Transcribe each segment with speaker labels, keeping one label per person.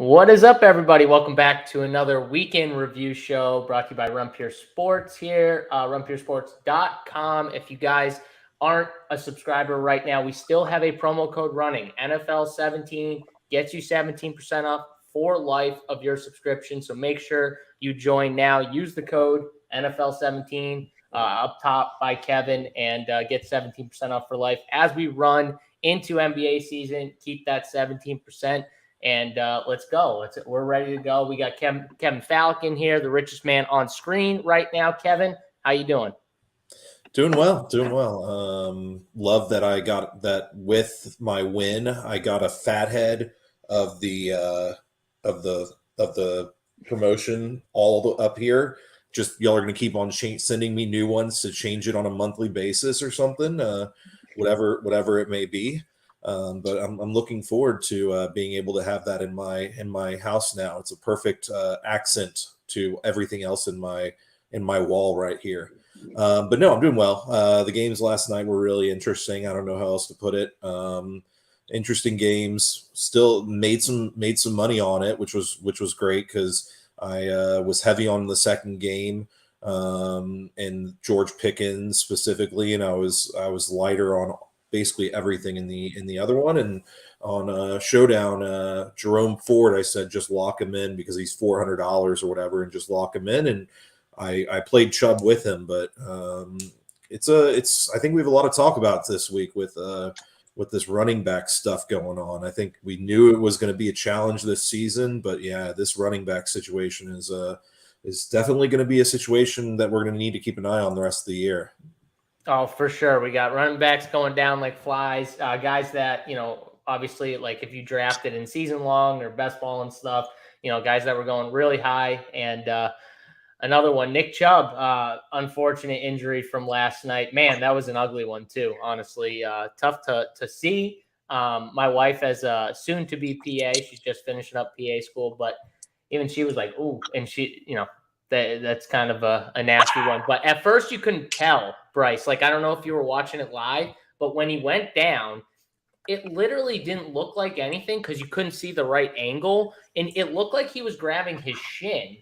Speaker 1: What is up, everybody? Welcome back to another weekend review show brought to you by Rumpier Sports here, rumpiersports.com. If you guys aren't a subscriber right now, we still have a promo code running. NFL17 gets you 17% off for life of your subscription. So make sure you join now. Use the code NFL17 up top by Kevin and get 17% off for life as we run into NBA season. Keep that 17%. And let's go. We're ready to go. We got Kevin Falcon here, the richest man on screen right now. Kevin, how you doing?
Speaker 2: Doing well. Love that I got that with my win. I got a fat head of the promotion all up here. Just y'all are going to keep on sending me new ones to change it on a monthly basis or something, whatever it may be. But I'm looking forward to being able to have that in my house now. It's a perfect accent to everything else in my wall right here. But no, I'm doing well. The games last night were really interesting. I don't know how else to put it. Interesting games. Still made some money on it, which was great because I was heavy on the second game and George Pickens specifically, and I was lighter on basically everything in the other one. And on Showdown, Jerome Ford, I said just lock him in because he's $400 or whatever, and just lock him in. And I played Chubb with him, but it's I think we have a lot to talk about this week with this running back stuff going on. I think we knew it was going to be a challenge this season, but yeah, this running back situation is definitely going to be a situation that we're going to need to keep an eye on the rest of the year.
Speaker 1: Oh, for sure. We got running backs going down like flies. Guys that, obviously, like if you drafted in season long or best ball and stuff, guys that were going really high. And another one, Nick Chubb, unfortunate injury from last night. Man, that was an ugly one too, honestly. Tough to see. My wife has a soon-to-be PA. She's just finishing up PA school, but even she was like, ooh, and she, that's kind of a nasty one. But at first you couldn't tell, Bryce. Like, I don't know if you were watching it live, but when he went down, it literally didn't look like anything because you couldn't see the right angle. And it looked like he was grabbing his shin.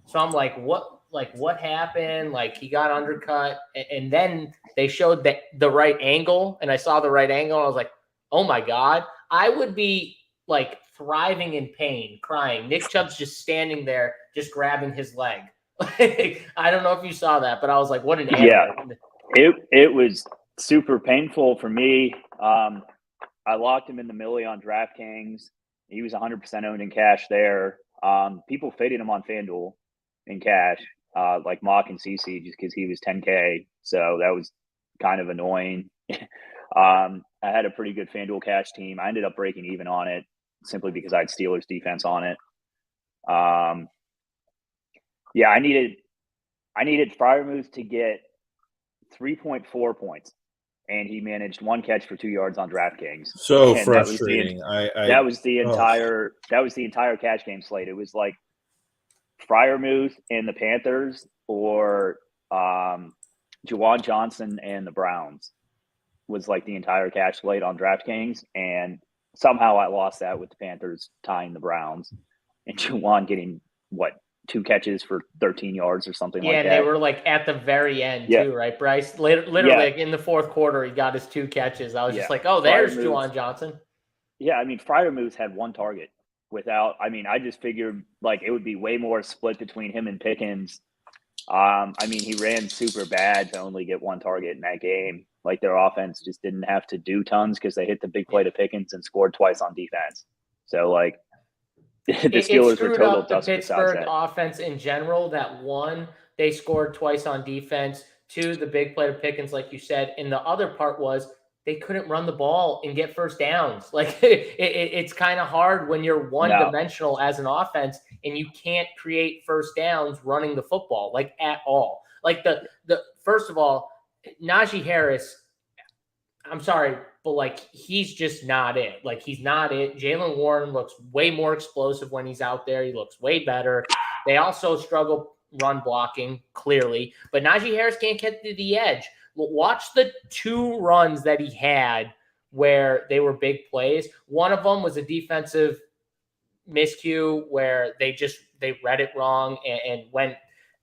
Speaker 1: So I'm like, what happened? Like, he got undercut. And then they showed the right angle. And I saw the right angle. And I was like, oh, my God. I would be, like, thriving in pain, crying. Nick Chubb's just standing there, just grabbing his leg. I don't know if you saw that, but I was like, what an animal.
Speaker 3: Yeah, it was super painful for me. I locked him in the millie on DraftKings. He was 100% owned in cash there. People faded him on FanDuel in cash, like Mock and CC, just because he was 10K. So that was kind of annoying. I had a pretty good FanDuel cash team. I ended up breaking even on it simply because I had Steelers defense on it. Yeah, I needed Freiermuth to get 3.4 points, and he managed 1 catch for 2 yards on DraftKings.
Speaker 2: So
Speaker 3: and
Speaker 2: frustrating.
Speaker 3: That was the entire cash game slate. It was like Freiermuth and the Panthers, or Juwan Johnson and the Browns was like the entire cash slate on DraftKings, and somehow I lost that with the Panthers tying the Browns and Juwan getting 2 catches for 13 yards or something like that.
Speaker 1: Yeah, and they were like at the very end too, right, Bryce? Literally like in the fourth quarter, he got his 2 catches. I was just like, oh, there's Juwan Johnson.
Speaker 3: Yeah, I mean, Freiermuth had 1 target I just figured like it would be way more split between him and Pickens. He ran super bad to only get 1 target in that game. Like, their offense just didn't have to do tons because they hit the big play to Pickens and scored twice on defense. So, like, the Steelers were total dust.
Speaker 1: The Pittsburgh offense in general, that one, they scored twice on defense. 2, the big play to Pickens, like you said. And the other part was they couldn't run the ball and get first downs. Like, it's kind of hard when you're one-dimensional as an offense and you can't create first downs running the football, like, at all. Like, the first of all, Najee Harris, I'm sorry, but, like, he's just not it. Like, he's not it. Jaylen Warren looks way more explosive when he's out there. He looks way better. They also struggle run blocking, clearly. But Najee Harris can't get to the edge. Watch the 2 runs that he had where they were big plays. One of them was a defensive miscue where they read it wrong and went,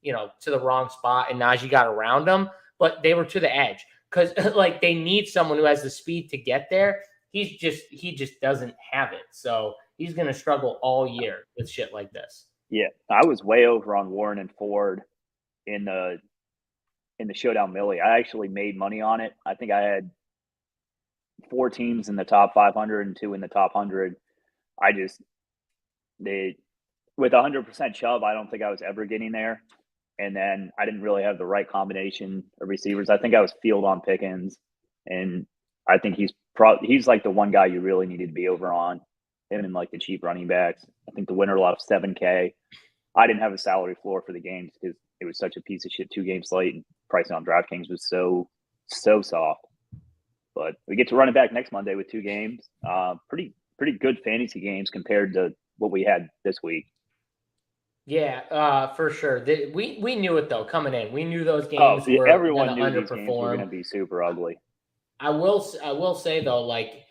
Speaker 1: to the wrong spot, and Najee got around them, but they were to the edge because like they need someone who has the speed to get there. He just doesn't have it. So he's going to struggle all year with shit like this.
Speaker 3: Yeah. I was way over on Warren and Ford in the showdown Millie. I actually made money on it. I think I had 4 teams in the top 500 and 2 in the top 100. With 100% Chubb, I don't think I was ever getting there. And then I didn't really have the right combination of receivers. I think I was field on Pickens, and I think he's like the one guy you really needed to be over on, him and like the cheap running backs. I think the winner left $7K. I didn't have a salary floor for the games because it was such a piece of shit 2-game slate, and pricing on DraftKings was so soft. But we get to run it back next Monday with 2 games. Pretty good fantasy games compared to what we had this week.
Speaker 1: Yeah, for sure. We knew it though coming in. We knew those games were
Speaker 3: everyone
Speaker 1: going to
Speaker 3: knew these games were going to
Speaker 1: underperform.
Speaker 3: be super ugly.
Speaker 1: I will say though, like,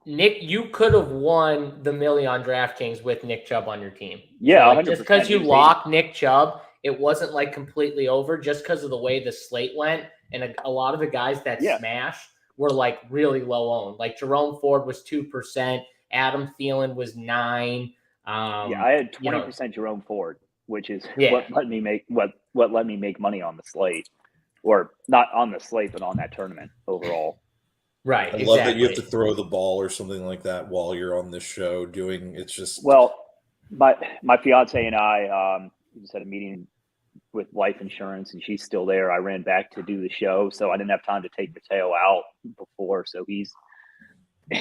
Speaker 1: Nick, you could have won the million on DraftKings with Nick Chubb on your team.
Speaker 3: Yeah,
Speaker 1: so, like, just because you locked Nick Chubb, it wasn't like completely over just because of the way the slate went. And a lot of the guys that smashed were like really low owned. Like Jerome Ford was 2%, Adam Thielen was 9%.
Speaker 3: I had 20% Jerome Ford, which is what let me make money on the slate, or not on the slate, but on that tournament overall.
Speaker 1: Right.
Speaker 2: I love that you have to throw the ball or something like that while you're on this show doing. It's just
Speaker 3: my fiance and I just had a meeting with life insurance, and she's still there. I ran back to do the show, so I didn't have time to take Mateo out before. So he's a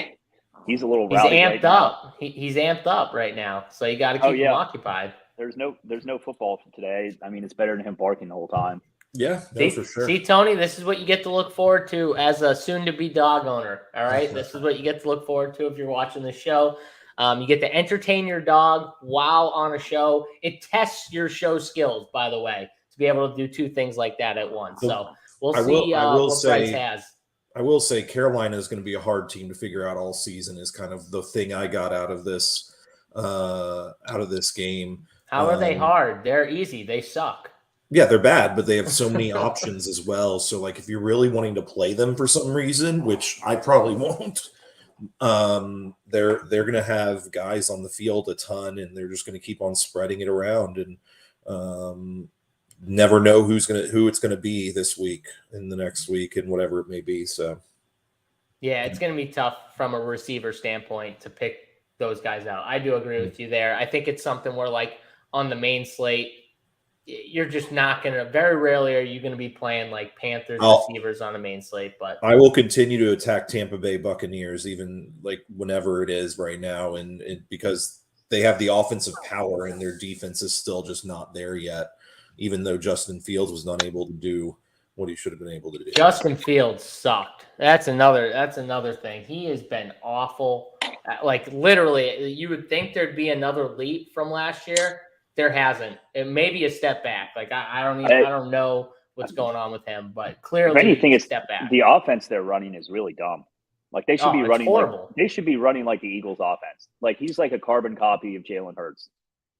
Speaker 3: little rowdy.
Speaker 1: He's amped up. He's amped up right now, so you got to keep him occupied.
Speaker 3: There's no football for today. I mean, it's better than him barking the whole time.
Speaker 2: Yeah, for sure.
Speaker 1: See, Tony, this is what you get to look forward to as a soon-to-be dog owner. All right, this is what you get to look forward to if you're watching the show. You get to entertain your dog while on a show. It tests your show skills, by the way, to be able to do 2 things like that at once. So we'll see what Bryce has.
Speaker 2: I will say Carolina is going to be a hard team to figure out all season. Is kind of the thing I got out of this game.
Speaker 1: How are they hard? They're easy. They suck.
Speaker 2: Yeah, they're bad, but they have so many options as well. So, like, if you're really wanting to play them for some reason, which I probably won't, they're going to have guys on the field a ton, and they're just going to keep on spreading it around, and never know who it's going to be this week and the next week and whatever it may be. So,
Speaker 1: yeah, it's going to be tough from a receiver standpoint to pick those guys out. I do agree with you there. I think it's something where, like, on the main slate, you're just not going to – very rarely are you going to be playing, like, Panthers receivers on the main slate. But
Speaker 2: I will continue to attack Tampa Bay Buccaneers even, like, whenever it is right now, and because they have the offensive power and their defense is still just not there yet, even though Justin Fields was not able to do what he should have been able to do.
Speaker 1: Justin Fields sucked. That's another thing. He has been awful. Like, literally, you would think there'd be another leap from last year. There hasn't. It may be a step back. Like, I don't know what's going on with him, but clearly,
Speaker 3: if anything, it's
Speaker 1: step back.
Speaker 3: The offense they're running is really dumb. Like, they should be running
Speaker 1: horrible.
Speaker 3: They should be running like the Eagles' offense. Like, he's like a carbon copy of Jalen Hurts,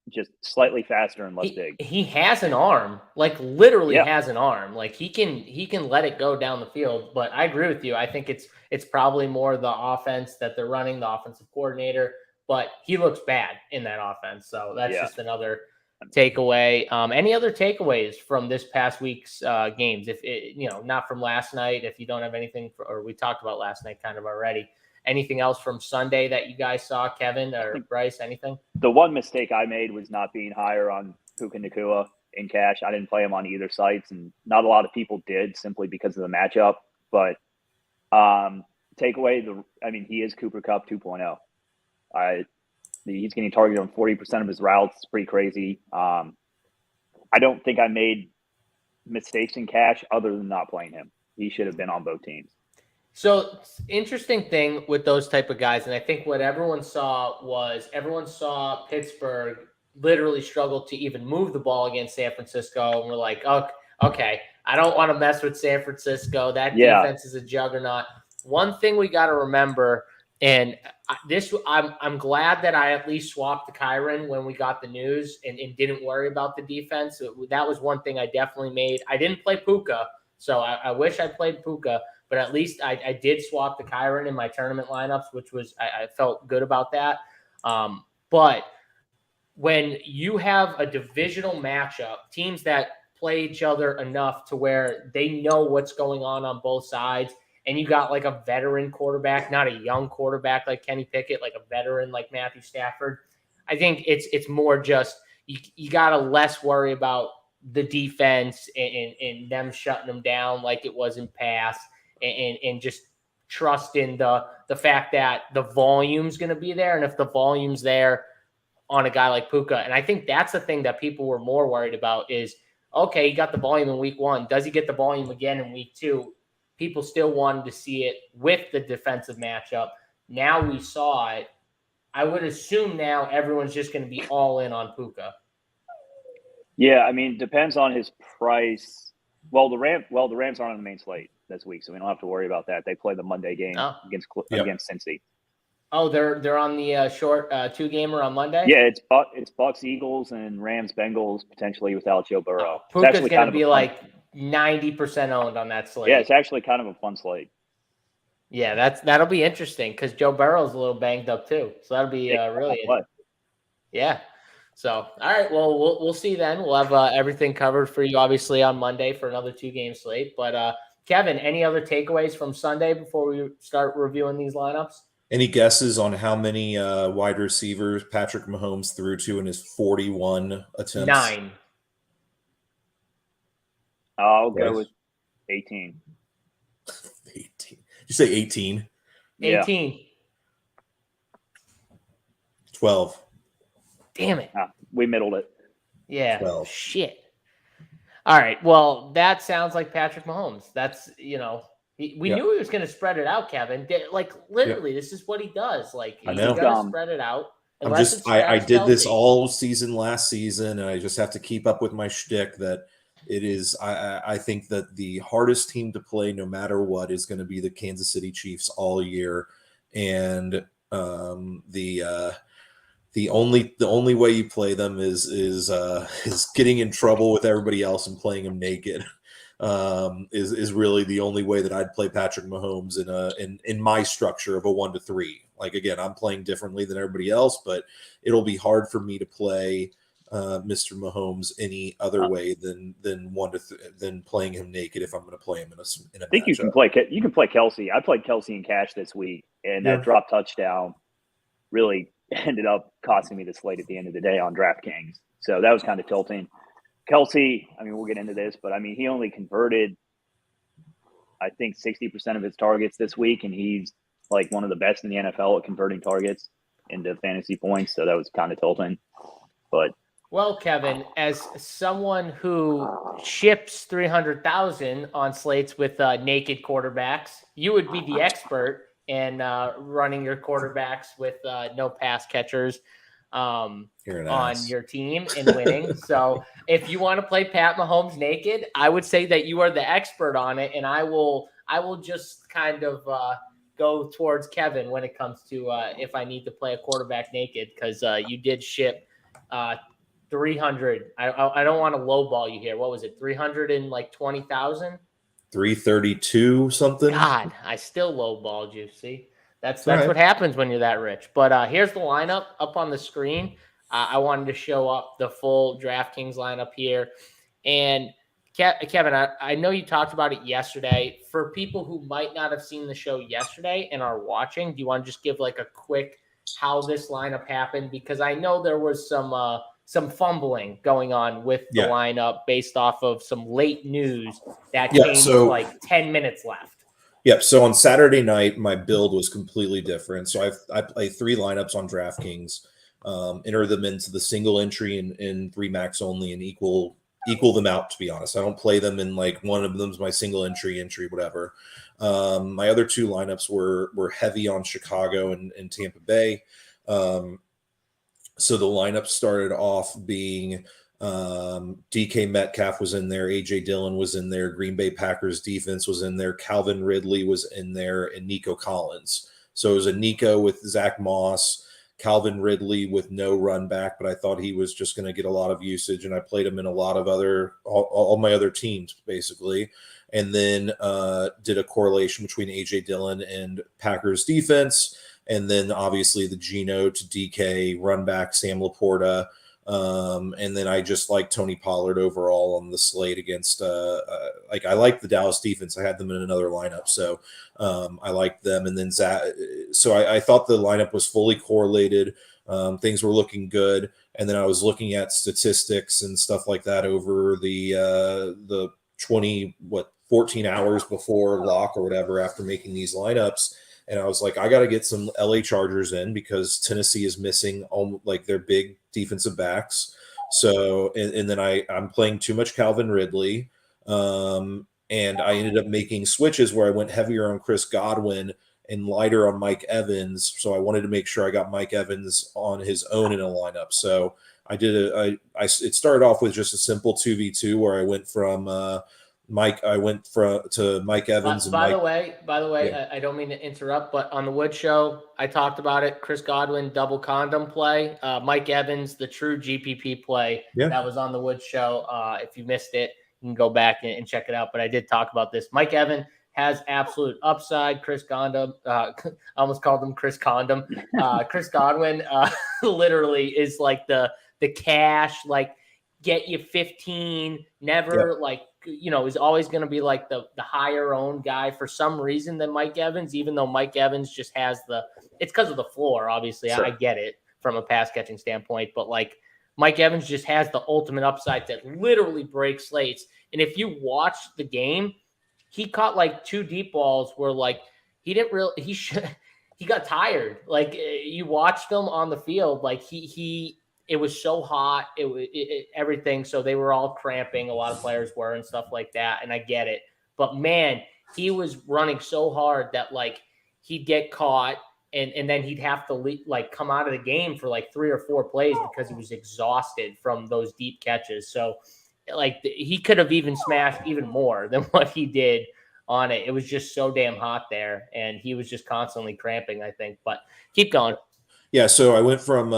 Speaker 3: just slightly faster and less big.
Speaker 1: He has an arm, like literally has an arm. Like, he can let it go down the field. But I agree with you. I think it's probably more the offense that they're running, the offensive coordinator. But he looks bad in that offense. So that's just another takeaway. Any other takeaways from this past week's games? If it, not from last night, if you don't have anything, or we talked about last night kind of already. Anything else from Sunday that you guys saw, Kevin or Bryce? Anything?
Speaker 3: The one mistake I made was not being higher on Puka Nacua in cash. I didn't play him on either sites, and not a lot of people did simply because of the matchup. But takeaway, he is Cooper Kupp 2.0. He's getting targeted on 40% of his routes. It's pretty crazy. I don't think I made mistakes in cash other than not playing him. He should have been on both teams.
Speaker 1: So, interesting thing with those type of guys, and I think what everyone saw Pittsburgh literally struggle to even move the ball against San Francisco, and we're like, okay, I don't want to mess with San Francisco. That defense is a juggernaut. One thing we got to remember And I'm glad that I at least swapped the Kyron when we got the news and didn't worry about the defense. That was one thing I definitely made. I didn't play Puka, so I wish I played Puka, but at least I did swap the Kyron in my tournament lineups, which was I felt good about that. But when you have a divisional matchup, teams that play each other enough to where they know what's going on both sides, and you got like a veteran quarterback, not a young quarterback like Kenny Pickett, like a veteran like Matthew Stafford, I think it's more just you got to less worry about the defense and them shutting them down like it was in past, and just trust in the fact that the volume's going to be there, and if the volume's there on a guy like Puka. And I think that's the thing that people were more worried about is, okay, he got the volume in week 1. Does he get the volume again in week 2? People still wanted to see it with the defensive matchup. Now we saw it. I would assume now everyone's just going to be all in on Puka.
Speaker 3: Yeah, I mean, depends on his price. Well, the Rams aren't on the main slate this week, so we don't have to worry about that. They play the Monday game against Cincy.
Speaker 1: Oh, they're on the short 2-gamer on Monday?
Speaker 3: Yeah, it's Bucks, Eagles, and Rams, Bengals, potentially without Joe Burrow.
Speaker 1: Puka's going to be like 90% owned on that slate.
Speaker 3: Yeah, it's actually kind of a fun slate.
Speaker 1: Yeah, that'll be interesting because Joe Burrow's a little banged up too. So that'll be really interesting. Yeah. So, all right. Well, we'll see then. We'll have everything covered for you, obviously, on Monday for another 2-game slate. But, Kevin, any other takeaways from Sunday before we start reviewing these lineups?
Speaker 2: Any guesses on how many wide receivers Patrick Mahomes threw to in his 41 attempts?
Speaker 1: 9.
Speaker 3: I'll go with 18.
Speaker 2: 18. You say 18?
Speaker 1: 18.
Speaker 3: Yeah.
Speaker 2: 12.
Speaker 1: Damn it.
Speaker 3: We middled it.
Speaker 1: Yeah.
Speaker 2: 12.
Speaker 1: Shit. All right. Well, that sounds like Patrick Mahomes. That's, we knew he was going to spread it out, Kevin. Like, literally, this is what he does. Like, he's going to spread it out.
Speaker 2: I did this all season last season, and I just have to keep up with my shtick that it is. I think that the hardest team to play, no matter what, is going to be the Kansas City Chiefs all year, and the only way you play them is getting in trouble with everybody else and playing them naked. Is really the only way that I'd play Patrick Mahomes in my structure of a 1-3. Like, again, I'm playing differently than everybody else, but it'll be hard for me to play Mr. Mahomes any other way than than playing him naked if I'm going to play him in a
Speaker 3: I think
Speaker 2: matchup.
Speaker 3: you can play Kelsey. I played Kelsey in cash this week, and that drop touchdown really ended up costing me the slate at the end of the day on DraftKings. So that was kind of tilting. Kelsey, I mean, we'll get into this, but I mean, he only converted, I think, 60% of his targets this week, and he's like one of the best in the NFL at converting targets into fantasy points. So that was kind of tilting. But
Speaker 1: well, Kevin, as someone who ships 300,000 on slates with naked quarterbacks, you would be the expert in running your quarterbacks with no pass catchers on your team and winning. So if you want to play Pat Mahomes naked, I would say that you are the expert on it, and I will just kind of go towards Kevin when it comes to if I need to play a quarterback naked, because you did ship 300. I don't want to lowball you here. What was it? 320,000?
Speaker 2: 332 something.
Speaker 1: God, I still lowballed you. See, that's right. What happens when you're that rich. But here's the lineup up on the screen. I wanted to show up the full DraftKings lineup here. And Kevin, I know you talked about it yesterday. For people who might not have seen the show yesterday and are watching, do you want to just give like a quick how this lineup happened? Because I know there was some fumbling going on with the lineup based off of some late news that came with like 10 minutes left.
Speaker 2: Yep. So on Saturday night, my build was completely different. So I play 3 lineups on DraftKings, enter them into the single entry in 3 max only, and equal them out. To be honest, I don't play them in like one of them's my single entry, whatever. My other 2 lineups were heavy on Chicago and Tampa Bay. So the lineup started off being DK Metcalf was in there, AJ Dillon was in there, Green Bay Packers defense was in there, Calvin Ridley was in there, and Nico Collins. So it was a Nico with Zach Moss, Calvin Ridley with no run back, but I thought he was just going to get a lot of usage, and I played him in a lot of all my other teams basically, and then did a correlation between AJ Dillon and Packers defense, and then obviously the Geno to DK run back Sam Laporta. And then I just like Tony Pollard overall on the slate against I like the Dallas defense. I had them in another lineup, so I liked them. And then so I thought the lineup was fully correlated. Things were looking good, and then I was looking at statistics and stuff like that over the 14 hours before lock or whatever after making these lineups. And I was like, I got to get some LA Chargers in because Tennessee is missing like their big defensive backs. So, and then I'm playing too much Calvin Ridley. And I ended up making switches where I went heavier on Chris Godwin and lighter on Mike Evans. So I wanted to make sure I got Mike Evans on his own in a lineup. So I did it started off with just a simple 2v2 where I went from, to Mike Evans.
Speaker 1: By the way, yeah. I don't mean to interrupt, but on the Wood Show, I talked about it. Chris Godwin, double condom play. Mike Evans, the true GPP play. Yeah. That was on the Wood Show. If you missed it, you can go back and check it out. But I did talk about this. Mike Evans has absolute upside. Chris Condom, I almost called him Chris Condom. Chris Godwin literally is like the cash, like get you 15, never is always going to be like the higher owned guy for some reason than Mike Evans, even though Mike Evans just has it's because of the floor, obviously. Sure. I get it from a pass catching standpoint, but like Mike Evans just has the ultimate upside that literally breaks slates. And if you watch the game, he caught like 2 deep balls where like he got tired. Like you watched him on the field, like it was so hot, everything. So they were all cramping. A lot of players were and stuff like that. And I get it. But man, he was running so hard that like he'd get caught and then he'd have to come out of the game for like 3 or 4 plays because he was exhausted from those deep catches. So like he could have even smashed even more than what he did on it. It was just so damn hot there. And he was just constantly cramping, I think. But keep going.
Speaker 2: Yeah, so I went from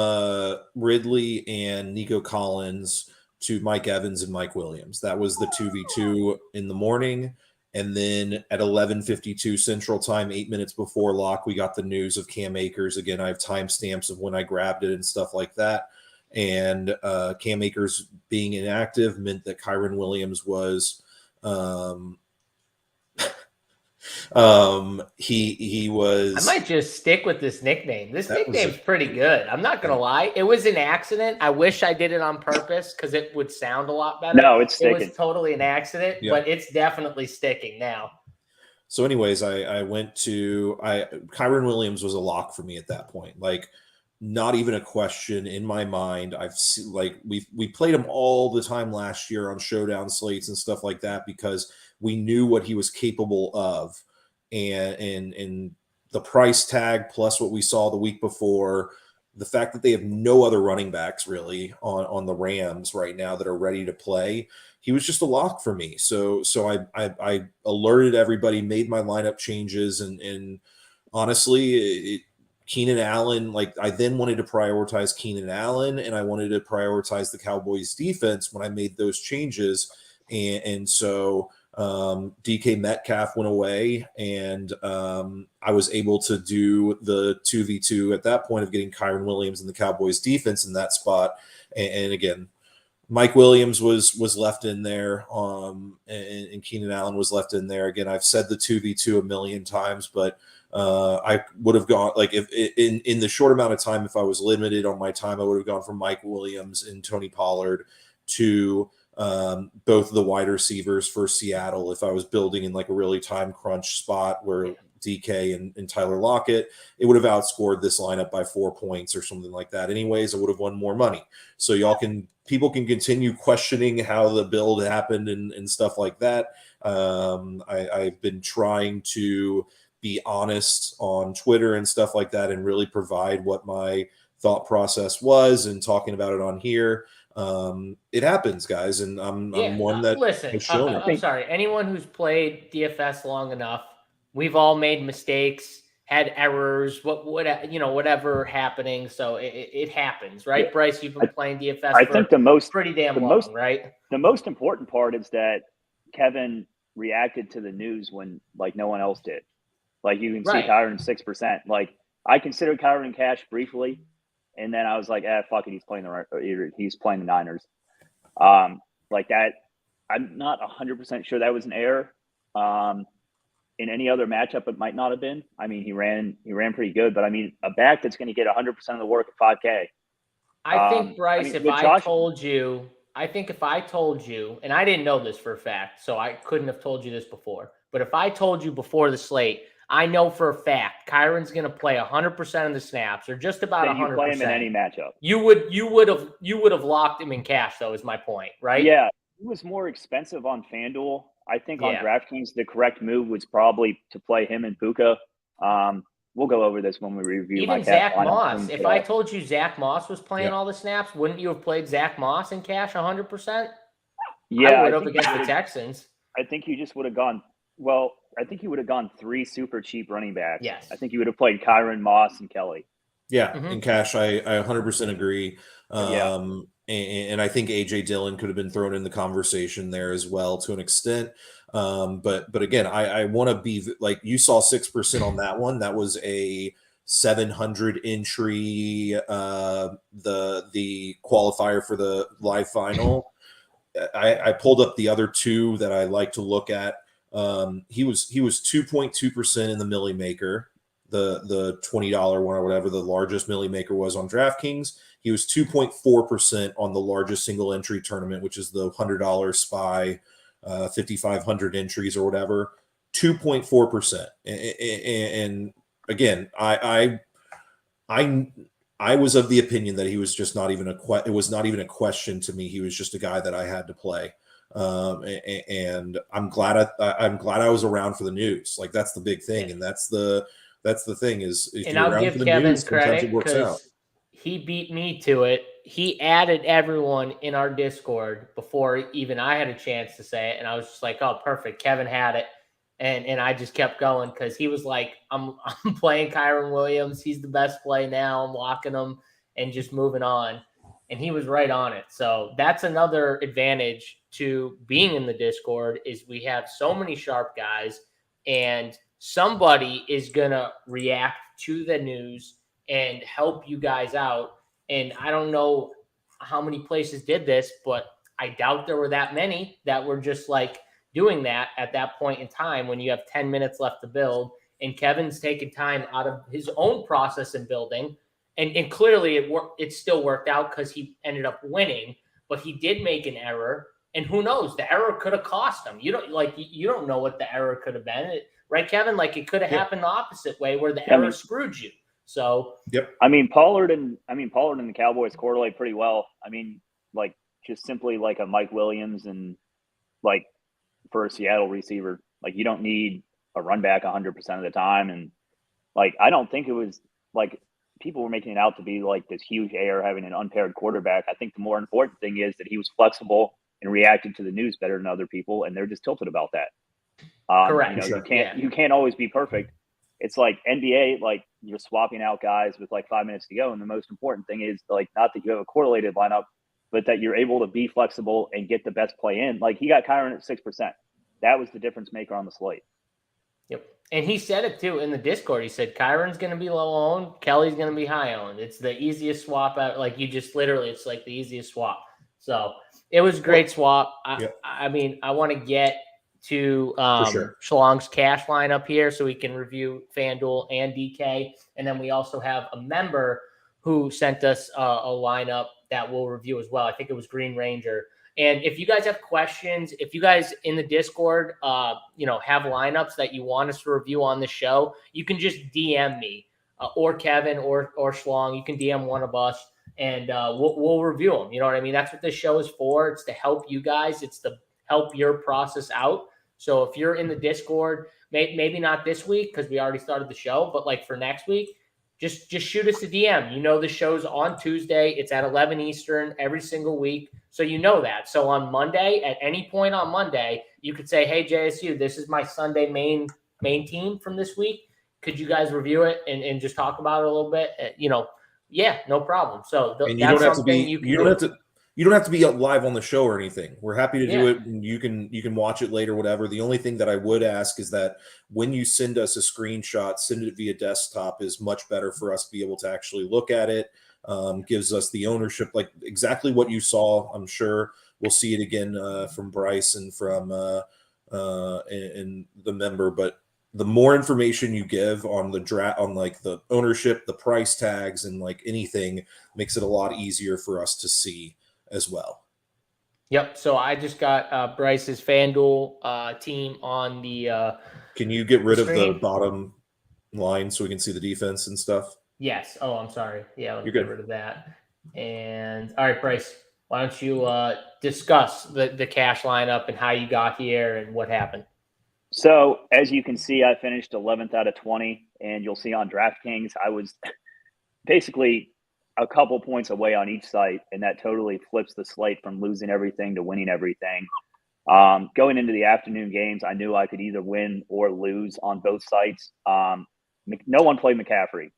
Speaker 2: Ridley and Nico Collins to Mike Evans and Mike Williams. That was the 2v2 in the morning. And then at 11:52 Central Time, 8 minutes before lock, we got the news of Cam Akers. Again, I have timestamps of when I grabbed it and stuff like that. And Cam Akers being inactive meant that Kyren Williams was he was.
Speaker 1: I might just stick with this nickname. This nickname's pretty good. I'm not gonna lie. It was an accident. I wish I did it on purpose because it would sound a lot better.
Speaker 3: No, it's sticking.
Speaker 1: It was totally an accident, but it's definitely sticking now.
Speaker 2: So, anyways, I went to Kyren Williams was a lock for me at that point. Like, not even a question in my mind. I've seen, we played him all the time last year on showdown slates and stuff like that because we knew what he was capable of, and the price tag plus what we saw the week before, the fact that they have no other running backs really on the Rams right now that are ready to play. He was just a lock for me. So I alerted everybody, made my lineup changes, and honestly, Keenan Allen, I then wanted to prioritize Keenan Allen, and I wanted to prioritize the Cowboys defense when I made those changes. And so DK Metcalf went away, and I was able to do the 2v2 at that point of getting Kyren Williams and the Cowboys defense in that spot. And again, Mike Williams was left in there, and Keenan Allen was left in there. Again, I've said the 2v2 a million times, but I would have gone if in the short amount of time, if I was limited on my time, I would have gone from Mike Williams and Tony Pollard to both of the wide receivers for Seattle. If I was building in a really time crunch spot where DK and Tyler Lockett, it would have outscored this lineup by 4 points or something like that. Anyways, I would have won more money. So people can continue questioning how the build happened and stuff like that. I've been trying to be honest on Twitter and stuff like that and really provide what my thought process was and talking about it on here. It happens, guys, and I'm one that
Speaker 1: listen. I'm sorry. Anyone who's played DFS long enough, we've all made mistakes, had errors, whatever happening. So it happens, right?
Speaker 3: Yeah.
Speaker 1: Bryce, you've been playing DFS
Speaker 3: I
Speaker 1: for
Speaker 3: think the
Speaker 1: pretty damn long, right?
Speaker 3: the most important part is that Kevin reacted to the news when like no one else did. Like you can see
Speaker 1: Right.
Speaker 3: Kyron 6%. Like I considered Kyron in cash briefly, and then I was like, fuck it, he's playing the Niners. Like that, I'm not 100% sure that was an error. In any other matchup, it might not have been. I mean, he ran pretty good, but I mean, a back that's going to get 100% of the work at 5K.
Speaker 1: I think, Bryce, if I
Speaker 3: Josh,
Speaker 1: told you, and I didn't know this for a fact, so I couldn't have told you this before, but if I told you before the slate, I know for a fact Kyron's going to play 100% of the snaps, or just about 100%.
Speaker 3: You play him in any matchup.
Speaker 1: You would have locked him in cash, though, is my point, right?
Speaker 3: Yeah, he was more expensive on FanDuel. I think on DraftKings, the correct move was probably to play him and Puka. We'll go over this when we review
Speaker 1: even Zach Moss. If I told you Zach Moss was playing all the snaps, wouldn't you have played Zach Moss in cash 100%?
Speaker 3: Yeah,
Speaker 1: I would have against the Texans.
Speaker 3: I think you just would have gone. Well, I think you would have gone 3 super cheap running backs.
Speaker 1: Yes.
Speaker 3: I think you would have played Kyron, Moss, and Kelly.
Speaker 2: Yeah, in cash, I 100% agree. And I think AJ Dillon could have been thrown in the conversation there as well to an extent. But again, I want to be like you saw 6% on that one. That was a 700 entry, the qualifier for the live final. I pulled up the other two that I like to look at. He was 2.2% in the Millie Maker, the $20 one or whatever the largest Millie Maker was on DraftKings. He was 2.4% on the largest single entry tournament, which is the $100 SPY, 5,500 entries or whatever. 2.4%. And again, I was of the opinion that he was just not even it was not even a question to me. He was just a guy that I had to play. And I'm glad I was around for the news. Like that's the big thing, and that's the thing is. If
Speaker 1: and
Speaker 2: you're
Speaker 1: I'll
Speaker 2: around
Speaker 1: give
Speaker 2: for the
Speaker 1: Kevin
Speaker 2: news,
Speaker 1: credit
Speaker 2: because
Speaker 1: he beat me to it. He added everyone in our Discord before even I had a chance to say it, and I was just like, "Oh, perfect." Kevin had it, and I just kept going because he was like, "I'm playing Kyron Williams. He's the best play now. I'm locking him and just moving on." And he was right on it. So that's another advantage to being in the Discord is we have so many sharp guys, and somebody is gonna react to the news and help you guys out. And I don't know how many places did this, but I doubt there were that many that were just like doing that at that point in time when you have 10 minutes left to build. And Kevin's taking time out of his own process in building. And clearly it still worked out because he ended up winning, but he did make an error. And who knows? The error could have cost him. You don't know what the error could have been. Right, Kevin? Like it could have happened the opposite way where the error screwed you. So
Speaker 3: I mean Pollard and the Cowboys correlate pretty well. I mean, like just simply like a Mike Williams and like for a Seattle receiver, like you don't need a run back 100% of the time. And like I don't think it was like people were making it out to be like this huge error having an unpaired quarterback. I think the more important thing is that he was flexible and reacted to the news better than other people, and they're just tilted about that.
Speaker 1: Correct.
Speaker 3: You can't always be perfect. It's like NBA, like you're swapping out guys with like 5 minutes to go. And the most important thing is like, not that you have a correlated lineup, but that you're able to be flexible and get the best play in. Like he got Kyron at 6%. That was the difference maker on the slate.
Speaker 1: Yep. And he said it too in the Discord. He said, Kyron's going to be low owned. Kelly's going to be high owned. It's the easiest swap out. Like you just literally, it's like the easiest swap. So it was a great swap. I mean, I want to get to Shalong's cash lineup here so we can review FanDuel and DK. And then we also have a member who sent us a lineup that we'll review as well. I think it was Green Ranger. And if you guys have questions, if you guys in the Discord, have lineups that you want us to review on the show, you can just DM me or Kevin or Shalong. You can DM one of us and we'll review them. You know what I mean? That's what this show is for. It's to help you guys. It's to help your process out. So if you're in the Discord, maybe not this week because we already started the show, but like for next week, just shoot us a DM. You know the show's on Tuesday. It's at 11 Eastern every single week. So you know that. So on Monday, at any point on Monday, you could say, hey, JSU, this is my Sunday main team from this week. could you guys review it and just talk about it a little bit? Yeah, no problem. So
Speaker 2: And you
Speaker 1: that's
Speaker 2: don't have to
Speaker 1: something
Speaker 2: be
Speaker 1: you can
Speaker 2: you don't
Speaker 1: do.
Speaker 2: have to you don't have to be live on the show or anything. We're happy to do
Speaker 1: Yeah.
Speaker 2: it. And you can watch it later, whatever. The only thing that I would ask is that when you send us a screenshot, send it via desktop is much better for us to be able to actually look at it. Gives us the ownership, like exactly what you saw. I'm sure we'll see it again from Bryce and from and the member, but the more information you give on the draft, on like the ownership, the price tags, and like anything, makes it a lot easier for us to see as well.
Speaker 1: Yep. So I just got Bryce's FanDuel team on the.
Speaker 2: Can you get rid of the
Speaker 1: screen?
Speaker 2: bottom line so we can see the defense and stuff?
Speaker 1: Yes. Oh, I'm sorry. Yeah, let me
Speaker 2: You're
Speaker 1: get
Speaker 2: good.
Speaker 1: rid of that. And all right, Bryce, why don't you discuss the cash lineup and how you got here and what happened?
Speaker 3: So as you can see, I finished 11th out of 20, and you'll see on DraftKings, I was basically a couple points away on each site, and that totally flips the slate from losing everything to winning everything. Going into the afternoon games, I knew I could either win or lose on both sites. No one played McCaffrey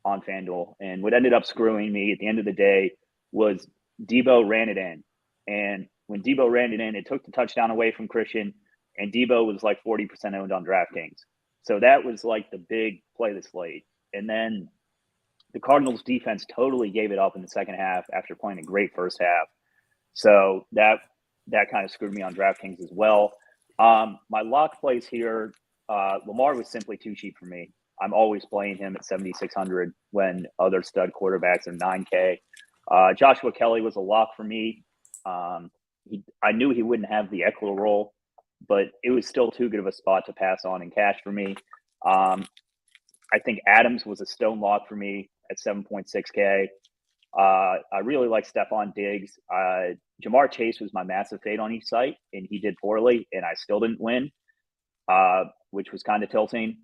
Speaker 3: on FanDuel, and what ended up screwing me at the end of the day was Debo ran it in. And when Debo ran it in, it took the touchdown away from Christian, and Debo was like 40% owned on DraftKings. So that was like the big play of the slate. And then the Cardinals defense totally gave it up in the second half after playing a great first half. So that kind of screwed me on DraftKings as well. My lock plays here, Lamar was simply too cheap for me. I'm always playing him at 7,600 when other stud quarterbacks are 9K. Joshua Kelly was a lock for me. I knew he wouldn't have the Eckler role, but it was still too good of a spot to pass on in cash for me. I think Adams was a stone lock for me at 7.6K. I really like Stephon Diggs. Jamar Chase was my massive fade on each site, and he did poorly, and I still didn't win, which was kind of tilting.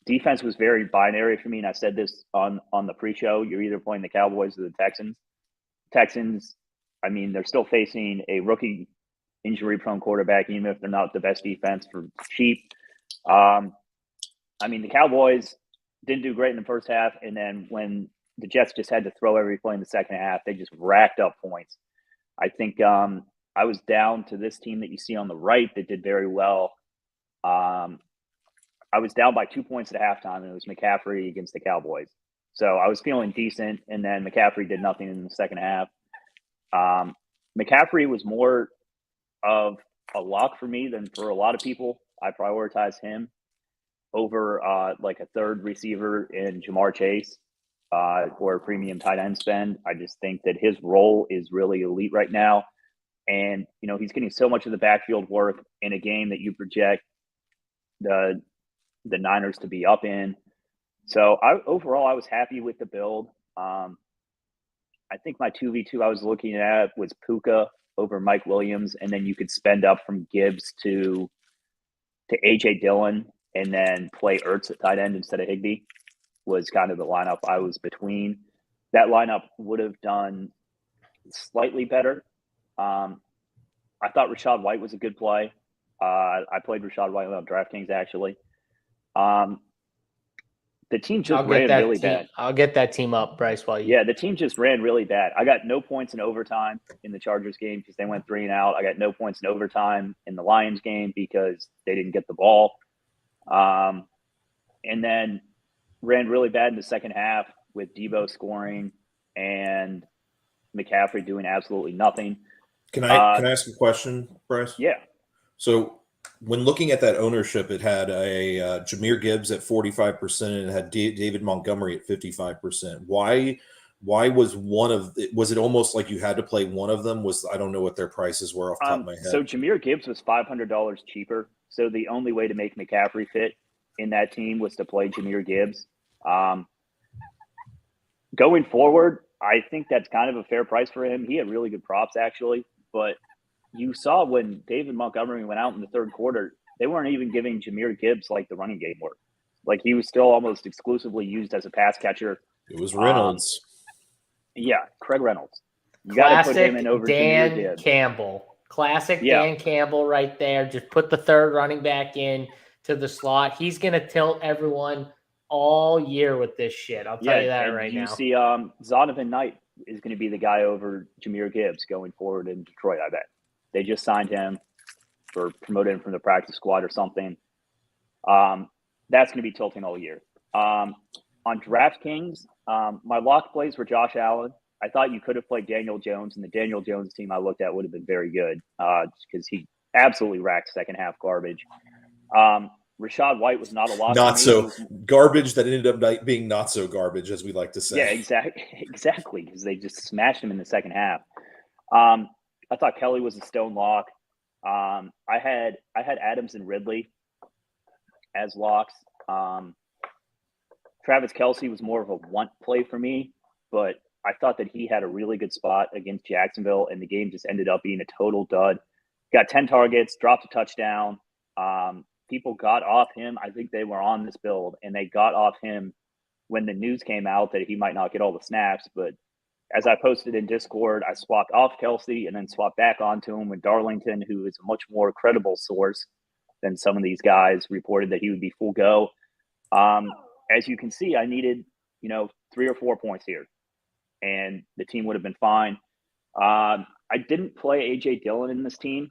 Speaker 3: Defense was very binary for me, and I said this on the pre-show. You're either playing the Cowboys or the Texans. Texans, I mean, they're still facing a rookie injury-prone quarterback, even if they're not the best defense for cheap. I mean, the Cowboys didn't do great in the first half, and then when the Jets just had to throw every play in the second half, they just racked up points. I think I was down to this team that you see on the right that did very well. I was down by 2 points at halftime, and it was McCaffrey against the Cowboys. So I was feeling decent, and then McCaffrey did nothing in the second half. McCaffrey was more of a lock for me than for a lot of people. I prioritize him over like a third receiver in Jamar Chase or a premium tight end spend. I just think that his role is really elite right now. And, you know, he's getting so much of the backfield work in a game that you project the Niners to be up in. So overall, I was happy with the build. I think my 2v2 I was looking at was Puka over Mike Williams, and then you could spend up from Gibbs to AJ Dillon and then play Ertz at tight end instead of Higbee was kind of the lineup I was between. That lineup would have done slightly better. I thought Rachaad White was a good play. I played Rachaad White on DraftKings actually. The team just ran really bad.
Speaker 1: I'll get that team up, Bryce, while you.
Speaker 3: Yeah, the team just ran really bad. I got no points in overtime in the Chargers game because they went 3 and out. I got no points in overtime in the Lions game because they didn't get the ball. And then ran really bad in the second half with Debo scoring and McCaffrey doing absolutely nothing.
Speaker 2: Can I ask a question, Bryce?
Speaker 3: Yeah.
Speaker 2: So when looking at that ownership, it had a Jahmyr Gibbs at 45% and it had David Montgomery at 55%. Why was was it almost like you had to play one of them? I don't know what their prices were off the top of my head.
Speaker 3: So Jahmyr Gibbs was $500 cheaper. So the only way to make McCaffrey fit in that team was to play Jahmyr Gibbs. Going forward, I think that's kind of a fair price for him. He had really good props actually, but you saw when David Montgomery went out in the third quarter, they weren't even giving Jahmyr Gibbs like the running game work. Like he was still almost exclusively used as a pass catcher.
Speaker 2: It was Reynolds.
Speaker 3: Yeah, Craig Reynolds. You got to put him in over Jahmyr Gibbs.
Speaker 1: Campbell. Classic
Speaker 3: Yeah.
Speaker 1: Dan Campbell right there. Just put the third running back in. to the slot. He's going to tilt everyone all year with this shit. I'll tell you that right now.
Speaker 3: You see Zonovan Knight is going to be the guy over Jahmyr Gibbs going forward in Detroit, I bet. They just signed him or promoted him from the practice squad or something. That's going to be tilting all year. On DraftKings, my lock plays were Josh Allen. I thought you could have played Daniel Jones, and the Daniel Jones team I looked at would have been very good because he absolutely racked second half garbage. Rashad White was not a lock.
Speaker 2: Not so garbage that ended up being not so garbage, as we like to say.
Speaker 3: Yeah, exactly, because they just smashed him in the second half. I thought Kelly was a stone lock. I had Adams and Ridley as locks. Travis Kelce was more of a want play for me, but I thought that he had a really good spot against Jacksonville, and the game just ended up being a total dud. Got 10 targets, dropped a touchdown. People got off him. I think they were on this build, and they got off him when the news came out that he might not get all the snaps. But as I posted in Discord, I swapped off Kelce and then swapped back onto him with Darlington, who is a much more credible source than some of these guys reported that he would be full go. As you can see, I needed, 3 or 4 points here, and the team would have been fine. I didn't play A.J. Dillon in this team,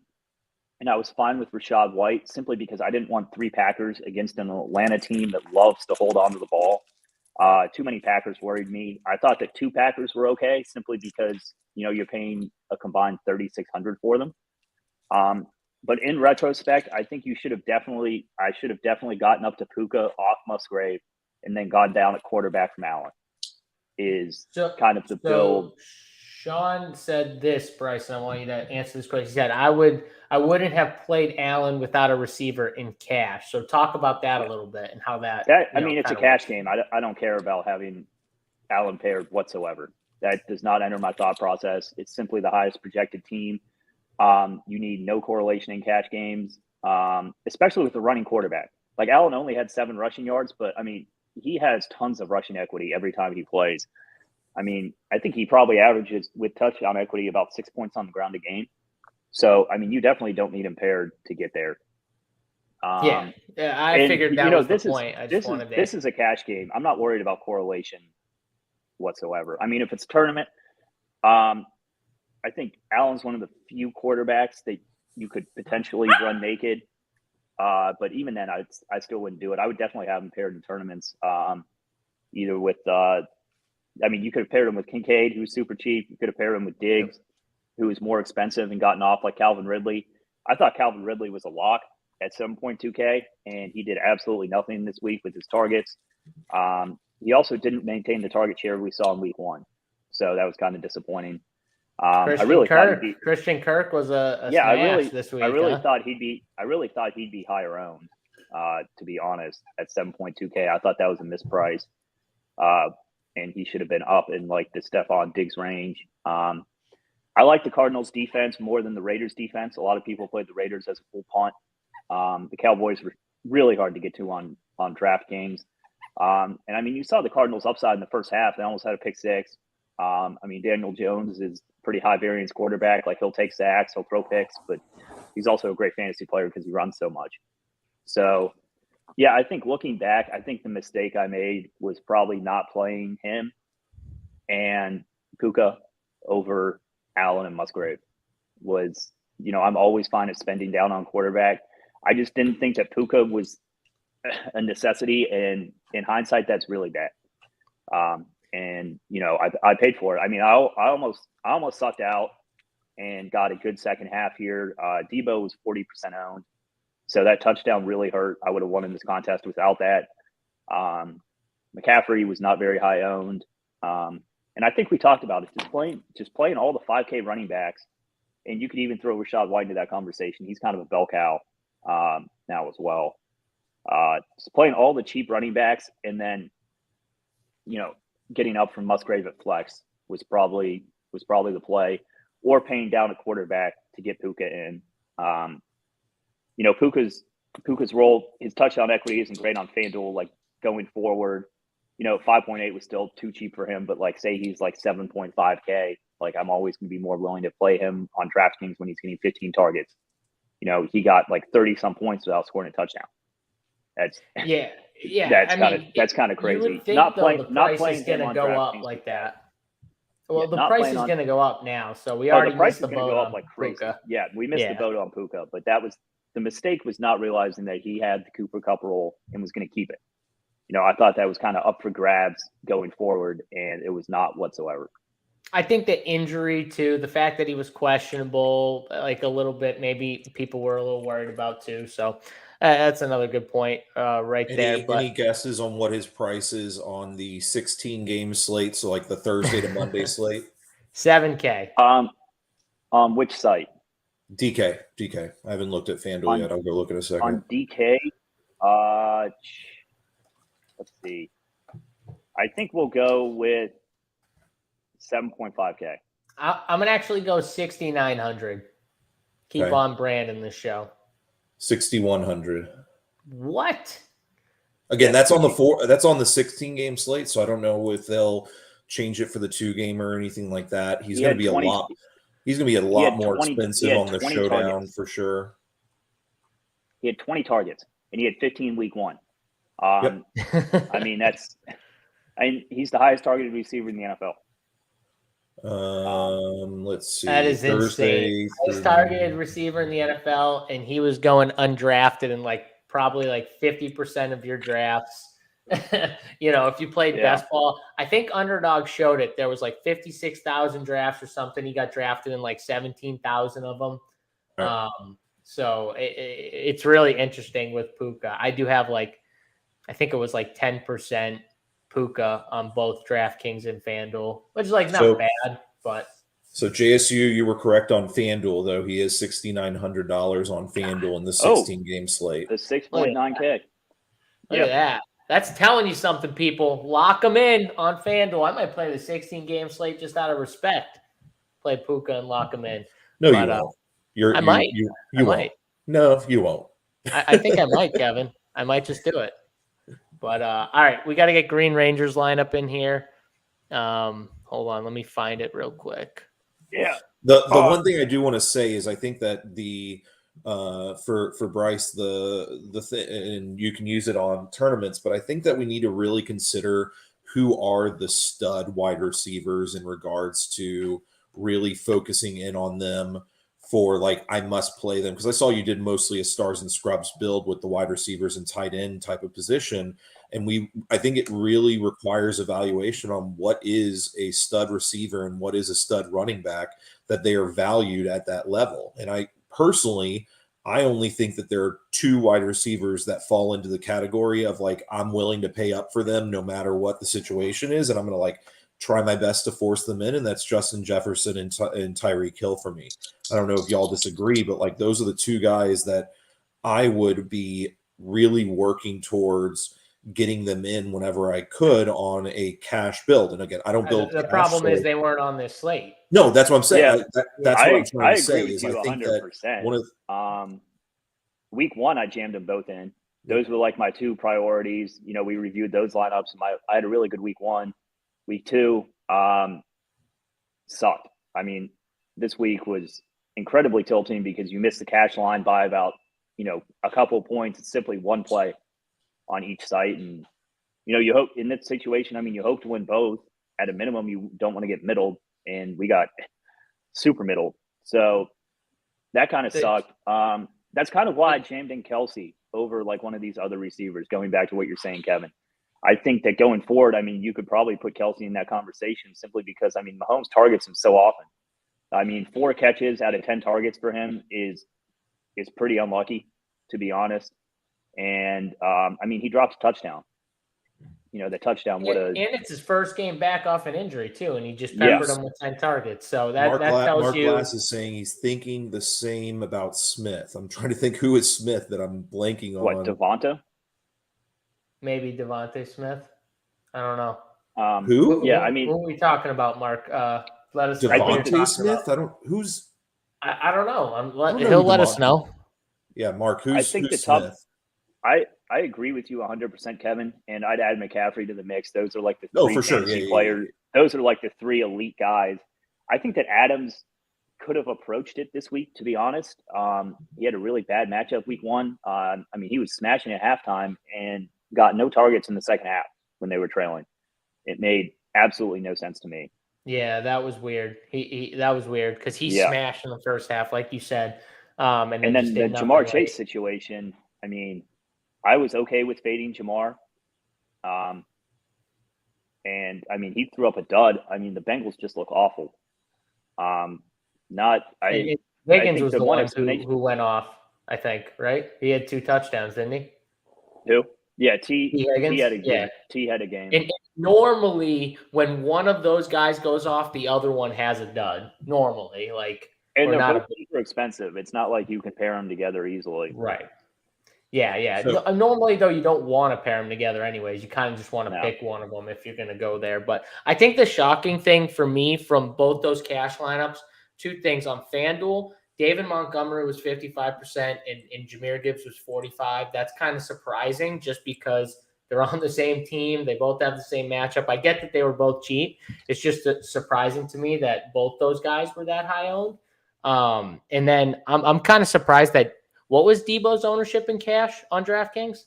Speaker 3: and I was fine with Rashad White simply because I didn't want 3 Packers against an Atlanta team that loves to hold on to the ball. Too many Packers worried me. I thought that 2 Packers were okay simply because, you're paying a combined $3,600 for them. But in retrospect, I think I should have definitely gotten up to Puka off Musgrave and then gone down at quarterback from Allen kind of the build.
Speaker 1: Sean said this, Bryson. I want you to answer this question. He said, I wouldn't have played Allen without a receiver in cash. So talk about that a little bit and how that
Speaker 3: it's a cash game. I don't care about having Allen paired whatsoever. That does not enter my thought process. It's simply the highest projected team. You need no correlation in cash games, especially with the running quarterback. Like Allen only had 7 rushing yards, but he has tons of rushing equity every time he plays. I think he probably averages with touchdown equity about 6 points on the ground a game. So, you definitely don't need him paired to get there.
Speaker 1: I figured that was the point.
Speaker 3: This is a cash game. I'm not worried about correlation whatsoever. If it's a tournament, I think Allen's one of the few quarterbacks that you could potentially run naked. But even then, I still wouldn't do it. I would definitely have him paired in tournaments, either with you could have paired him with Kincaid, who's super cheap. You could have paired him with Diggs, who is more expensive and gotten off like Calvin Ridley. I thought Calvin Ridley was a lock at 7.2K, and he did absolutely nothing this week with his targets. He also didn't maintain the target share we saw in week 1. So that was kind of disappointing.
Speaker 1: Christian Kirk was a smash this week.
Speaker 3: I really thought he'd be higher owned, to be honest, at 7.2K. I thought that was a misprice. And he should have been up in like the Stephon Diggs range. I like the Cardinals defense more than the Raiders defense. A lot of people played the Raiders as a full punt. The Cowboys were really hard to get to on DraftKings. And you saw the Cardinals upside in the first half. They almost had a pick 6. Daniel Jones is pretty high variance quarterback. Like he'll take sacks, he'll throw picks, but he's also a great fantasy player because he runs so much. So yeah, I think looking back, I think the mistake I made was probably not playing him and Puka over Allen and Musgrave. I'm always fine at spending down on quarterback. I just didn't think that Puka was a necessity, and in hindsight, that's really bad. I paid for it. I almost sucked out and got a good second half here. Debo was 40% owned. So that touchdown really hurt. I would have won in this contest without that. McCaffrey was not very high owned. And I think we talked about it. Just playing all the 5K running backs, and you could even throw Rashad White into that conversation. He's kind of a bell cow now as well. Just playing all the cheap running backs and then, getting up from Musgrave at flex was probably the play, or paying down a quarterback to get Puka in. Puka's role, his touchdown equity isn't great on FanDuel, like going forward. 5.8 was still too cheap for him, but like say he's like 7.5K, like I'm always going to be more willing to play him on DraftKings when he's getting 15 targets. He got like 30 some points without scoring a touchdown.
Speaker 1: Yeah.
Speaker 3: That's kind of
Speaker 1: You
Speaker 3: crazy.
Speaker 1: would think
Speaker 3: Not
Speaker 1: though the
Speaker 3: not
Speaker 1: price is
Speaker 3: playing
Speaker 1: going
Speaker 3: him
Speaker 1: to
Speaker 3: on
Speaker 1: go up
Speaker 3: DraftKings
Speaker 1: like
Speaker 3: was bad.
Speaker 1: that. Well, the
Speaker 3: Not
Speaker 1: price
Speaker 3: playing
Speaker 1: is
Speaker 3: on.
Speaker 1: going to go up now, so we
Speaker 3: Oh,
Speaker 1: already
Speaker 3: the price
Speaker 1: missed
Speaker 3: is
Speaker 1: the
Speaker 3: going to
Speaker 1: boat
Speaker 3: go up
Speaker 1: on
Speaker 3: like crazy.
Speaker 1: Puka.
Speaker 3: Yeah, we missed the
Speaker 1: Yeah.
Speaker 3: boat on Puka, but the mistake was not realizing that he had the Cooper Cup role and was going to keep it. I thought that was kind of up for grabs going forward, and it was not whatsoever.
Speaker 1: I think the injury too, the fact that he was questionable, like a little bit, maybe people were a little worried about too. So that's another good point right there. But
Speaker 2: Any guesses on what his price is on the 16 game slate? So like the Thursday to Monday slate.
Speaker 1: $7K.
Speaker 3: On which site?
Speaker 2: DK. I haven't looked at FanDuel yet. I'll go look in a second.
Speaker 3: On DK, let's see. I think we'll go with 7.5K.
Speaker 1: I'm gonna actually go 6,900. Keep
Speaker 2: Okay.
Speaker 1: on brand in this show.
Speaker 2: 6,100.
Speaker 1: What?
Speaker 2: Again, that's on the 16 game slate, so I don't know if they'll change it for the 2 game or anything like that. He's going to be a lot. He's going to be a lot more expensive on the showdown targets. For sure.
Speaker 3: He had 20 targets, and he had 15 week 1.
Speaker 2: Yep.
Speaker 3: I mean, he's the highest targeted receiver in the NFL.
Speaker 2: Let's see.
Speaker 1: That is insane. Highest targeted receiver in the NFL, and he was going undrafted in probably 50% of your drafts. If you played best ball, I think Underdog showed it. There was 56,000 drafts or something. He got drafted in 17,000 of them. Right. So it's really interesting with Puka. I do have I think it was 10% Puka on both DraftKings and FanDuel, which is not bad, but.
Speaker 2: So JSU, you were correct on FanDuel, though. He is $6,900 on FanDuel in the 16 game slate.
Speaker 3: The 6.9K.
Speaker 1: Look at that. That's telling you something, people. Lock them in on FanDuel. I might play the 16 game slate just out of respect. Play Puka and lock them in.
Speaker 2: No, you won't.
Speaker 1: I might.
Speaker 2: You won't. No, you won't.
Speaker 1: I think I might, Kevin. I might just do it. But all right, we got to get Green Rangers lineup in here. Hold on, let me find it real quick.
Speaker 3: Yeah.
Speaker 2: The one thing I do want to say is I think that the for Bryce the thing, and you can use it on tournaments, but I think that we need to really consider who are the stud wide receivers in regards to really focusing in on them for I must play them, because I saw you did mostly a stars and scrubs build with the wide receivers and tight end type of position. And I think it really requires evaluation on what is a stud receiver and what is a stud running back, that they are valued at that level. And I only think that there are 2 wide receivers that fall into the category of I'm willing to pay up for them no matter what the situation is. And I'm going to try my best to force them in. And that's Justin Jefferson and Tyreek Hill for me. I don't know if y'all disagree, but those are the 2 guys that I would be really working towards getting them in whenever I could on a cash build. And again, I don't build.
Speaker 1: The problem is they weren't on this slate.
Speaker 2: No, that's what I'm saying.
Speaker 3: Yeah.
Speaker 2: That's what I'm trying to say.
Speaker 3: Agree with you 100%. One of week 1, I jammed them both in. Those were my 2 priorities. We reviewed those lineups. I had a really good week 1. Week 2 sucked. I mean, this week was incredibly tilting because you missed the cash line by about a couple of points. It's simply one play on each site, and you hope in that situation. I mean, you hope to win both. At a minimum, you don't want to get middled, and we got super middled. So that kind of sucked. That's kind of why I jammed in Kelsey over one of these other receivers. Going back to what you're saying, Kevin, I think that going forward, I mean, you could probably put Kelsey in that conversation simply because Mahomes targets him so often. I mean, 4 catches out of 10 targets for him is pretty unlucky, to be honest. And he dropped a touchdown. The touchdown would have. And
Speaker 1: it's his first game back off an injury too, and he just peppered him with 10 targets. So that tells you.
Speaker 2: Mark Glass is saying he's thinking the same about Smith. I'm trying to think who is Smith that I'm blanking on.
Speaker 3: What, Devonta?
Speaker 1: Maybe Devontae Smith. I don't know.
Speaker 2: Who?
Speaker 1: Yeah, who are we talking about, Mark? Let us.
Speaker 2: Devontae Smith. I don't
Speaker 1: know. He'll let us know.
Speaker 2: Yeah, Mark. Who's Smith?
Speaker 3: I agree with you 100%, Kevin, and I'd add McCaffrey to the mix. Those are the 3
Speaker 2: for sure.
Speaker 3: players. Those are the 3 elite guys. I think that Adams could have approached it this week, to be honest. He had a really bad matchup week 1. I mean, he was smashing at halftime and got no targets in the second half when they were trailing. It made absolutely no sense to me.
Speaker 1: Yeah, that was weird. That was weird because he
Speaker 3: Yeah.
Speaker 1: smashed in the first half, like you said, and
Speaker 3: And
Speaker 1: just
Speaker 3: then the
Speaker 1: did nothing
Speaker 3: Jamar
Speaker 1: late.
Speaker 3: Chase situation, I mean, I was okay with fading Jamar. And I mean, he threw up a dud. I mean, the Bengals just look awful.
Speaker 1: Higgins
Speaker 3: think
Speaker 1: was the one who went off, I think, right? He had 2 touchdowns, didn't he?
Speaker 3: Who? Yeah,
Speaker 1: T. Higgins?
Speaker 3: T had a game.
Speaker 1: And normally, when one of those guys goes off, the other one has a dud. Normally,
Speaker 3: And they're
Speaker 1: not
Speaker 3: both super expensive. It's not like you can pair them together easily.
Speaker 1: right. Yeah.
Speaker 2: So-
Speaker 1: Normally, though, you don't want to pair them together anyways. You kind of just want to pick one of them if you're going to go there. But I think the shocking thing for me from both those cash lineups, 2 things. On FanDuel, David Montgomery was 55% and Jahmyr Gibbs was 45%. That's kind of surprising just because they're on the same team. They both have the same matchup. I get that they were both cheap. It's just surprising to me that both those guys were that high owned. And then I'm kind of surprised that what was Debo's ownership in cash on DraftKings?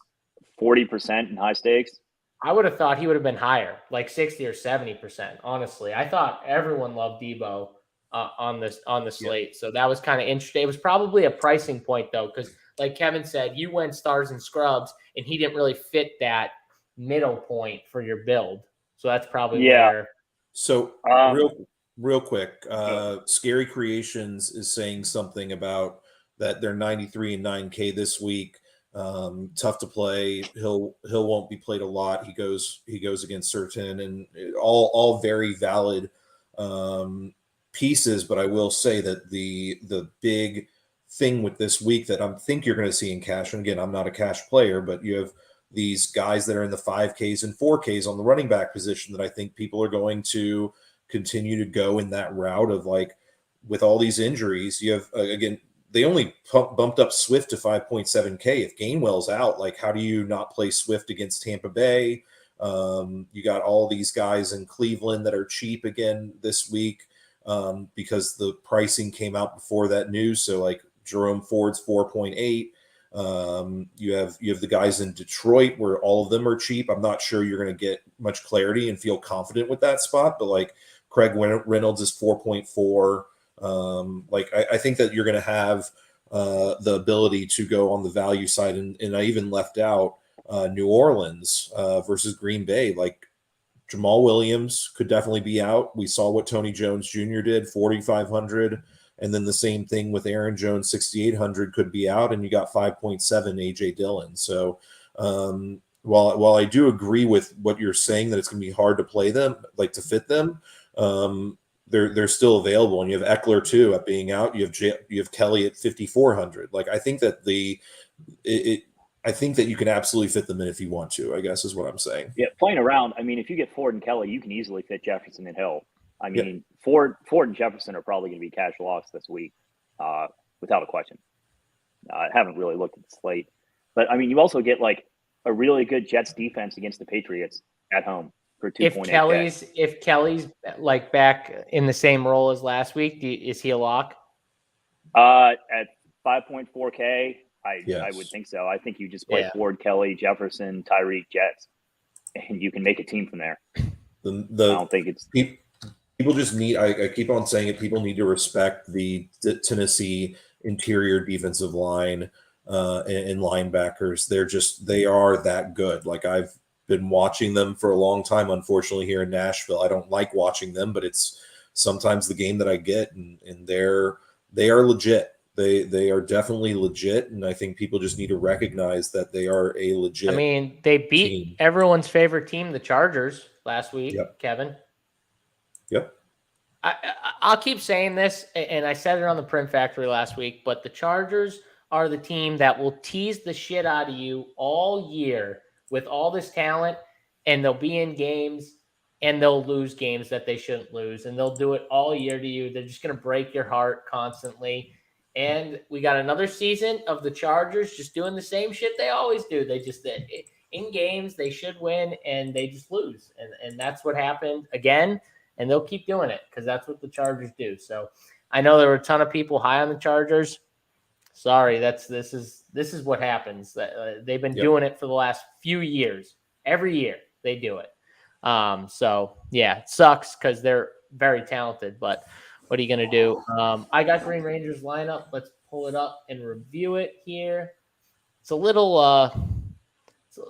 Speaker 3: 40% in high stakes.
Speaker 1: I would have thought he would have been higher, like 60 or 70%. Honestly, I thought everyone loved Debo on the slate, so that was kind of interesting. It was probably a pricing point though, because like Kevin said, you went stars and scrubs, and he didn't really fit that middle point for your build. So that's probably where.
Speaker 2: So real quick, Scary Creations is saying something about that they're 93 and 9K this week. Tough to play. Hill won't be played a lot. He goes against certain and all very valid pieces. But I will say that the big thing with this week that I think you're going to see in cash, and again, I'm not a cash player, but you have these guys that are in the 5Ks and 4Ks on the running back position that I think people are going to continue to go in that route of, like, with all these injuries, you have again. They only bumped up Swift to 5.7K. If Gainwell's out, like, how do you not play Swift against Tampa Bay? You got all these guys in Cleveland that are cheap again this week because the pricing came out before that news. So, like, Jerome Ford's 4.8. You have the guys in Detroit where all of them are cheap. I'm not sure you're going to get much clarity and feel confident with that spot, but like Craig Reynolds is 4.4. I think that you're going to have the ability to go on the value side, and I even left out New Orleans versus Green Bay. Like, Jamal Williams could definitely be out. We saw what Tony Jones Jr. did, 4,500, and then the same thing with Aaron Jones, 6,800 could be out, and you got 5.7 AJ Dillon. So while I do agree with what you're saying that it's going to be hard to play them, like to fit them. They're still available, and you have Eckler too at being out. You have Kelly at 5,400. Like, I think that I think that you can absolutely fit them in if you want to, I guess is what I'm saying.
Speaker 3: Yeah, playing around. I mean, if you get Ford and Kelly, you can easily fit Jefferson and Hill. I mean, Ford and Jefferson are probably going to be cash loss this week, without a question. I haven't really looked at the slate, but I mean, you also get like a really good Jets defense against the Patriots at home.
Speaker 1: If Kelly's like back in the same role as last week, is he a lock?
Speaker 3: At 5.4K,
Speaker 2: Yes.
Speaker 3: I would think so. I think you just play Ford, Kelly, Jefferson, Tyreek, Jets, and you can make a team from there. I don't think it's
Speaker 2: people just need. I keep on saying it. People need to respect the Tennessee interior defensive line and linebackers. They are that good. Like, I've been watching them for a long time. Unfortunately, here in Nashville, I don't like watching them, but it's sometimes the game that I get, and they are legit. They are definitely legit, and I think people just need to recognize that they are a legit.
Speaker 1: I mean, they beat
Speaker 2: team.
Speaker 1: Everyone's favorite team, the Chargers, last week.
Speaker 2: Yep.
Speaker 1: Kevin.
Speaker 2: Yep.
Speaker 1: I'll keep saying this, and I said it on the Print Factory last week, but the Chargers are the team that will tease the shit out of you all year with all this talent, and they'll be in games and they'll lose games that they shouldn't lose, and they'll do it all year to you. They're just going to break your heart constantly. And we got another season of the Chargers just doing the same shit they always do. They just in games they should win and they just lose, and that's what happened again. And they'll keep doing it because that's what the Chargers do. So I know there were a ton of people high on the Chargers. Sorry, this is what happens. They've been doing it for the last few years. Every year they do it. So yeah, it sucks because they're very talented, but what are you going to do? I got Green Rangers lineup. Let's pull it up and review it here. It's a little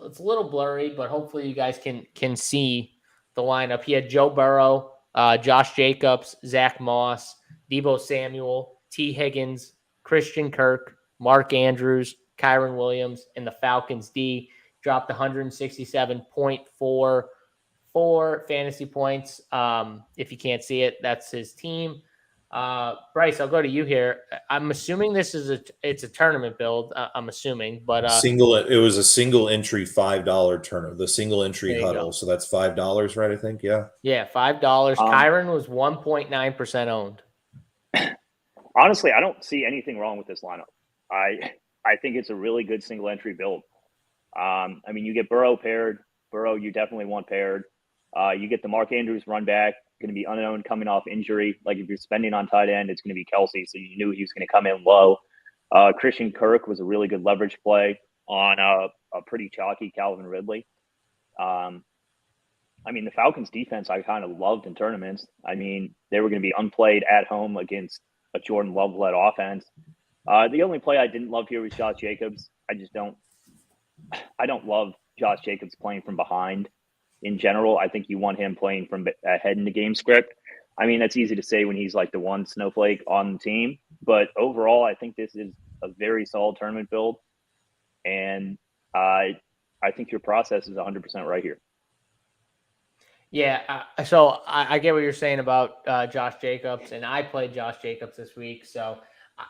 Speaker 1: it's a little blurry, but hopefully you guys can see the lineup. He had Joe Burrow, Josh Jacobs, Zach Moss, Deebo Samuel, T. Higgins, Christian Kirk, Mark Andrews, Kyron Williams, and the Falcons D. Dropped 167.44 fantasy points. If you can't see it, that's his team. Bryce, I'll go to you here. I'm assuming it's a tournament build. I'm assuming, but
Speaker 2: it was a single entry $5 tournament, the single entry huddle. So that's $5, right? I think, yeah.
Speaker 1: Yeah, $5. Kyron was 1.9% owned.
Speaker 3: Honestly, I don't see anything wrong with this lineup. I think it's a really good single entry build. I mean, you get Burrow paired. Burrow, you definitely want paired. You get the Mark Andrews run back, going to be unknown coming off injury. Like if you're spending on tight end, it's going to be Kelsey. So you knew he was going to come in low. Christian Kirk was a really good leverage play on a pretty chalky Calvin Ridley. I mean, the Falcons defense I kind of loved in tournaments. I mean, they were going to be unplayed at home against a Jordan Love-led offense. The only play I didn't love here was Josh Jacobs. I don't love Josh Jacobs playing from behind. In general, I think you want him playing from ahead in the game script. I mean, that's easy to say when he's like the one snowflake on the team. But overall, I think this is a very solid tournament build. And I think your process is 100% right here.
Speaker 1: Yeah, so I get what you're saying about Josh Jacobs, and I played Josh Jacobs this week. So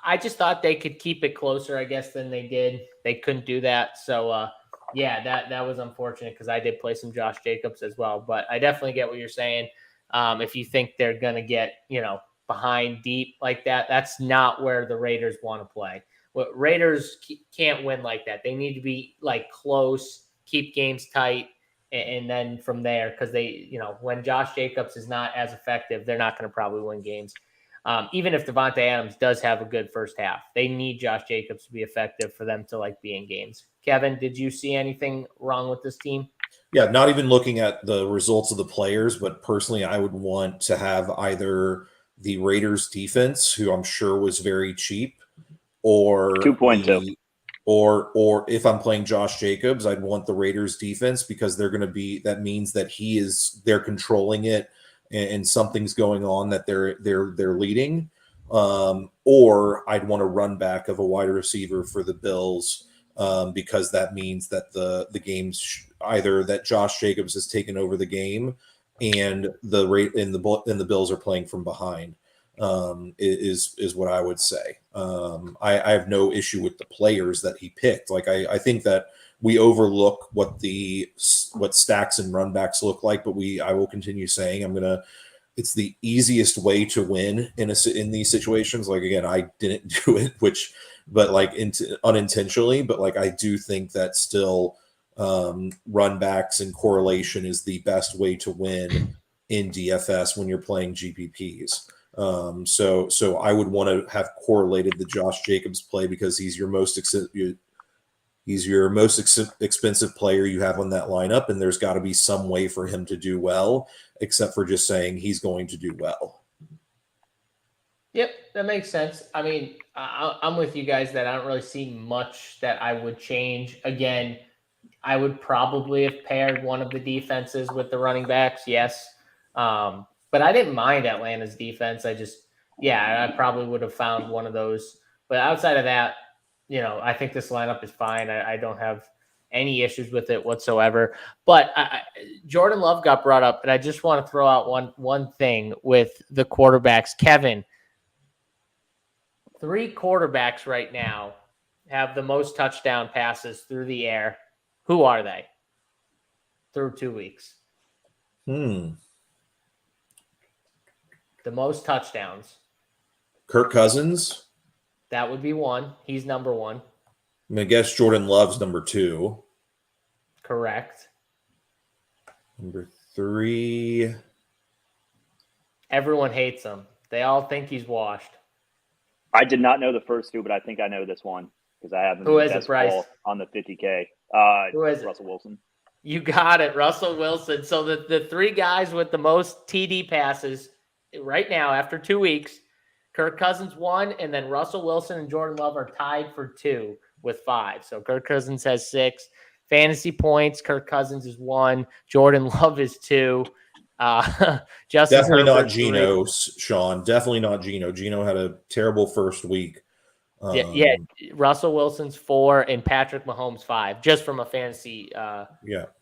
Speaker 1: I just thought they could keep it closer, I guess, than they did. They couldn't do that. So, yeah, that was unfortunate because I did play some Josh Jacobs as well. But I definitely get what you're saying. If you think they're going to get, behind deep like that, that's not where the Raiders want to play. Raiders can't win like that. They need to be like close, keep games tight. And then from there, because they, when Josh Jacobs is not as effective, they're not going to probably win games. Even if Devontae Adams does have a good first half, they need Josh Jacobs to be effective for them to be in games. Kevin, did you see anything wrong with this team?
Speaker 2: Yeah, not even looking at the results of the players, but personally, I would want to have either the Raiders defense, who I'm sure was very cheap, or
Speaker 3: 2.2.
Speaker 2: Or if I'm playing Josh Jacobs, I'd want the Raiders defense because that means that they're controlling it and something's going on that they're leading. Or I'd want a run back of a wide receiver for the Bills because that means that the game's either that Josh Jacobs has taken over the game and the Bills are playing from behind. Is what I would say. I have no issue with the players that he picked. I think that we overlook what stacks and runbacks look like, but I will continue saying it's the easiest way to win in these situations. Again, I didn't do it, unintentionally, but I do think that still runbacks and correlation is the best way to win in DFS when you're playing GPPs. So I would want to have correlated the Josh Jacobs play because he's your most expensive player you have on that lineup, and there's got to be some way for him to do well, except for just saying he's going to do well.
Speaker 1: Yep, that makes sense. I mean, I'm with you guys that I don't really see much that I would change. Again, I would probably have paired one of the defenses with the running backs, yes. But I didn't mind Atlanta's defense. I probably would have found one of those. But outside of that, I think this lineup is fine. I don't have any issues with it whatsoever. But Jordan Love got brought up, and I just want to throw out one thing with the quarterbacks. Kevin, 3 quarterbacks right now have the most touchdown passes through the air. Who are they? Through 2 weeks. The most touchdowns.
Speaker 2: Kirk Cousins.
Speaker 1: That would be one. He's number 1.
Speaker 2: I guess Jordan Love's number 2.
Speaker 1: Correct.
Speaker 2: Number 3.
Speaker 1: Everyone hates him. They all think he's washed.
Speaker 3: I did not know the first two, but I think I know this one because I have him
Speaker 1: Who
Speaker 3: in
Speaker 1: is it,
Speaker 3: best
Speaker 1: Bryce?
Speaker 3: ball on the 50K.
Speaker 1: Who is it?
Speaker 3: Russell Wilson.
Speaker 1: You got it, Russell Wilson. So the three guys with the most TD passes right now after 2 weeks, Kirk Cousins 1, and then Russell Wilson and Jordan Love are tied for 2 with 5. So Kirk Cousins has 6 fantasy points. Kirk Cousins is 1. Jordan Love is 2. Justin
Speaker 2: Definitely not
Speaker 1: Herbert, 3.
Speaker 2: Geno, Sean. Definitely not Geno. Geno had a terrible first week.
Speaker 1: Yeah, Russell Wilson's 4 and Patrick Mahomes 5, just from a fantasy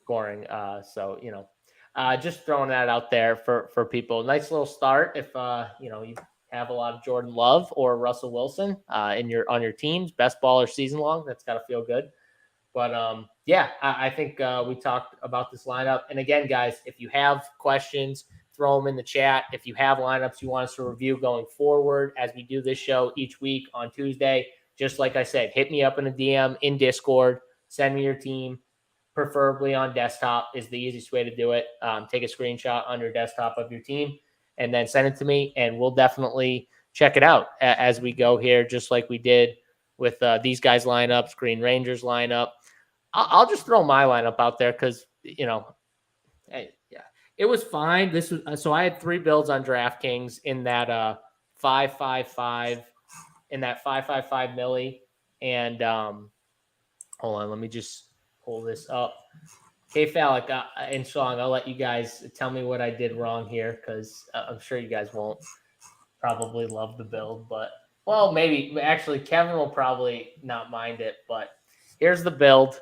Speaker 1: scoring. So, just throwing that out there for people. Nice little start if you have a lot of Jordan Love or Russell Wilson on your teams, best baller season long. That's got to feel good. But I think we talked about this lineup. And again, guys, if you have questions, throw them in the chat. If you have lineups you want us to review going forward as we do this show each week on Tuesday, just like I said, hit me up in a DM in Discord. Send me your team, preferably on desktop is the easiest way to do it. Take a screenshot on your desktop of your team and then send it to me, and we'll definitely check it out as we go here, just like we did with these guys' lineups, Green Rangers lineup. I'll just throw my lineup out there because, it was fine. This was so I had 3 builds on DraftKings in that 5-5-5 in that 5-5-5 milli. And hold on, let me just pull this up. Hey, Falik and Song, I'll let you guys tell me what I did wrong here because I'm sure you guys won't probably love the build, but maybe actually Kevin will probably not mind it. But here's the build.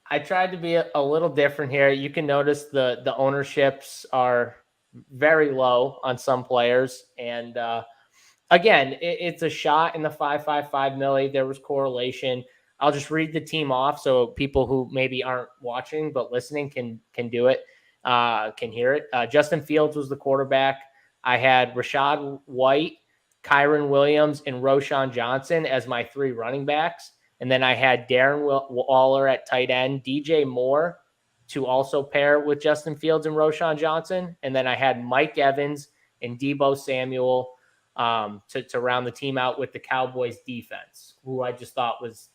Speaker 1: I tried to be a little different here. You can notice the ownerships are very low on some players. And again, it's a shot in the 5-5-5 milli. There was correlation. I'll just read the team off so people who maybe aren't watching but listening can do it, can hear it. Justin Fields was the quarterback. I had Rashad White, Kyron Williams, and Roshan Johnson as my 3 running backs. And then I had Darren Waller at tight end, DJ Moore to also pair with Justin Fields and Roshan Johnson. And then I had Mike Evans and Deebo Samuel to round the team out with the Cowboys defense, who I just thought was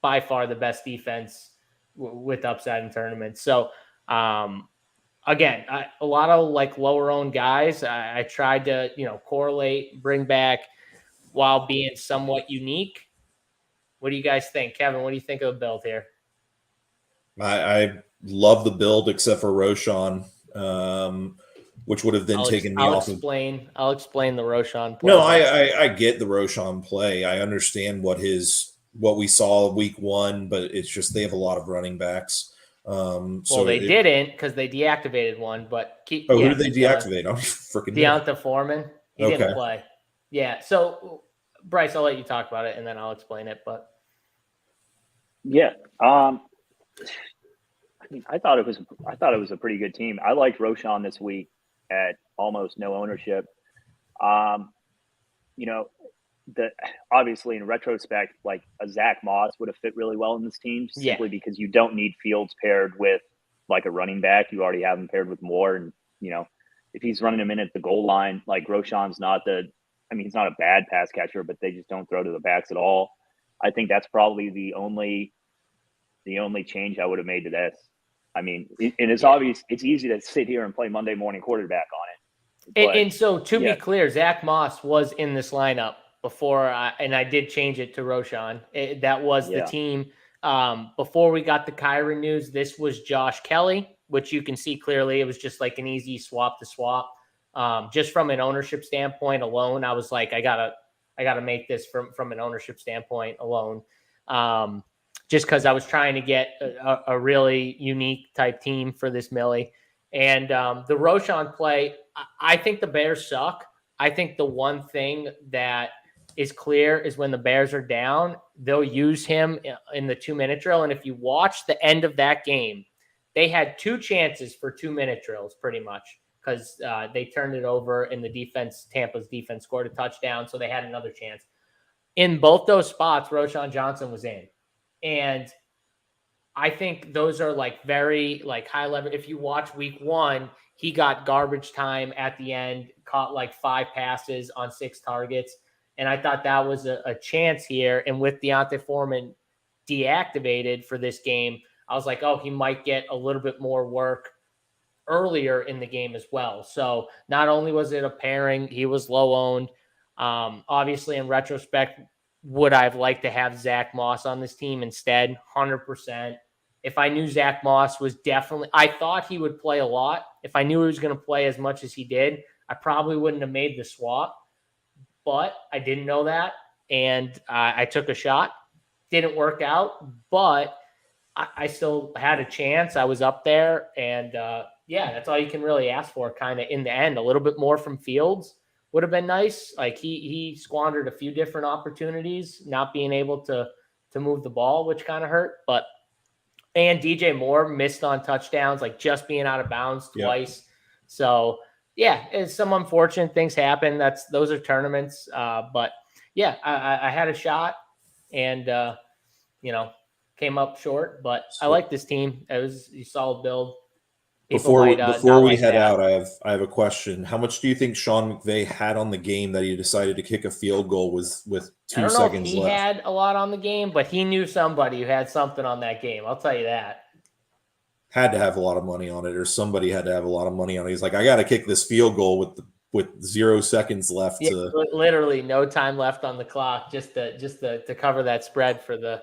Speaker 1: by far the best defense with upside in tournaments. So, again, a lot of lower owned guys. I tried to, correlate, bring back while being somewhat unique. What do you guys think? Kevin, what do you think of the build here?
Speaker 2: I love the build except for Roshan, which would have then taken me off.
Speaker 1: I'll explain the Roshan play.
Speaker 2: No, I get the Roshan play. I understand what we saw week 1, but it's just they have a lot of running backs.
Speaker 1: They didn't because they deactivated one. But
Speaker 2: who did they deactivate? I'm freaking
Speaker 1: Deonta Foreman. He didn't play. Yeah. So Bryce, I'll let you talk about it and then I'll explain it. But
Speaker 3: yeah, I thought it was a pretty good team. I liked Roshan this week at almost no ownership. Obviously in retrospect, like a Zach Moss would have fit really well in this team simply because you don't need Fields paired with like a running back. You already have him paired with Moore. And, if he's running him in at the goal line, like Roshan's he's not a bad pass catcher, but they just don't throw to the backs at all. I think that's probably the only change I would have made to this. I mean, it's obvious. It's easy to sit here and play Monday morning quarterback on it.
Speaker 1: And so to be clear, Zach Moss was in this lineup before, and I did change it to Roshan. That was the team. Before we got the Kyron news, this was Josh Kelly, which you can see clearly. It was just like an easy swap to swap. Just from an ownership standpoint alone, I was like, I gotta make this from an ownership standpoint alone. Just because I was trying to get a really unique type team for this millie. And the Roshan play, I think the Bears suck. I think the one thing that is clear is when the Bears are down, they'll use him in the 2-minute drill. And if you watch the end of that game, they had 2 chances for 2-minute drills pretty much because they turned it over and Tampa's defense scored a touchdown. So they had another chance. In both those spots, Roshan Johnson was in. And I think those are very high level. If you watch week 1, he got garbage time at the end, caught 5 passes on 6 targets. And I thought that was a chance here. And with Deontay Foreman deactivated for this game, I was like, oh, he might get a little bit more work earlier in the game as well. So not only was it a pairing, he was low owned. Obviously, in retrospect, would I've liked to have Zach Moss on this team instead? 100%. If I knew Zach Moss was I thought he would play a lot. If I knew he was going to play as much as he did, I probably wouldn't have made the swap. But I didn't know that, and I took a shot. Didn't work out, but I still had a chance. I was up there, and that's all you can really ask for kind of in the end. A little bit more from Fields would have been nice. Like he squandered a few different opportunities, not being able to move the ball, which kind of hurt. And DJ Moore missed on touchdowns, like just being out of bounds twice. Yep. So some unfortunate things happen. Those are tournaments. But I had a shot and came up short, but I like this team. It was a solid build.
Speaker 2: Before we head out, I have a question. How much do you think Sean McVay had on the game that he decided to kick a field goal with 2 seconds left? I don't know if
Speaker 1: he had a lot on the game, but he knew somebody who had something on that game. I'll tell you that.
Speaker 2: Had to have a lot of money on it, or somebody had to have a lot of money on it. He's like, I got to kick this field goal with 0 seconds left.
Speaker 1: Yeah, literally no time left on the clock, just to cover that spread for the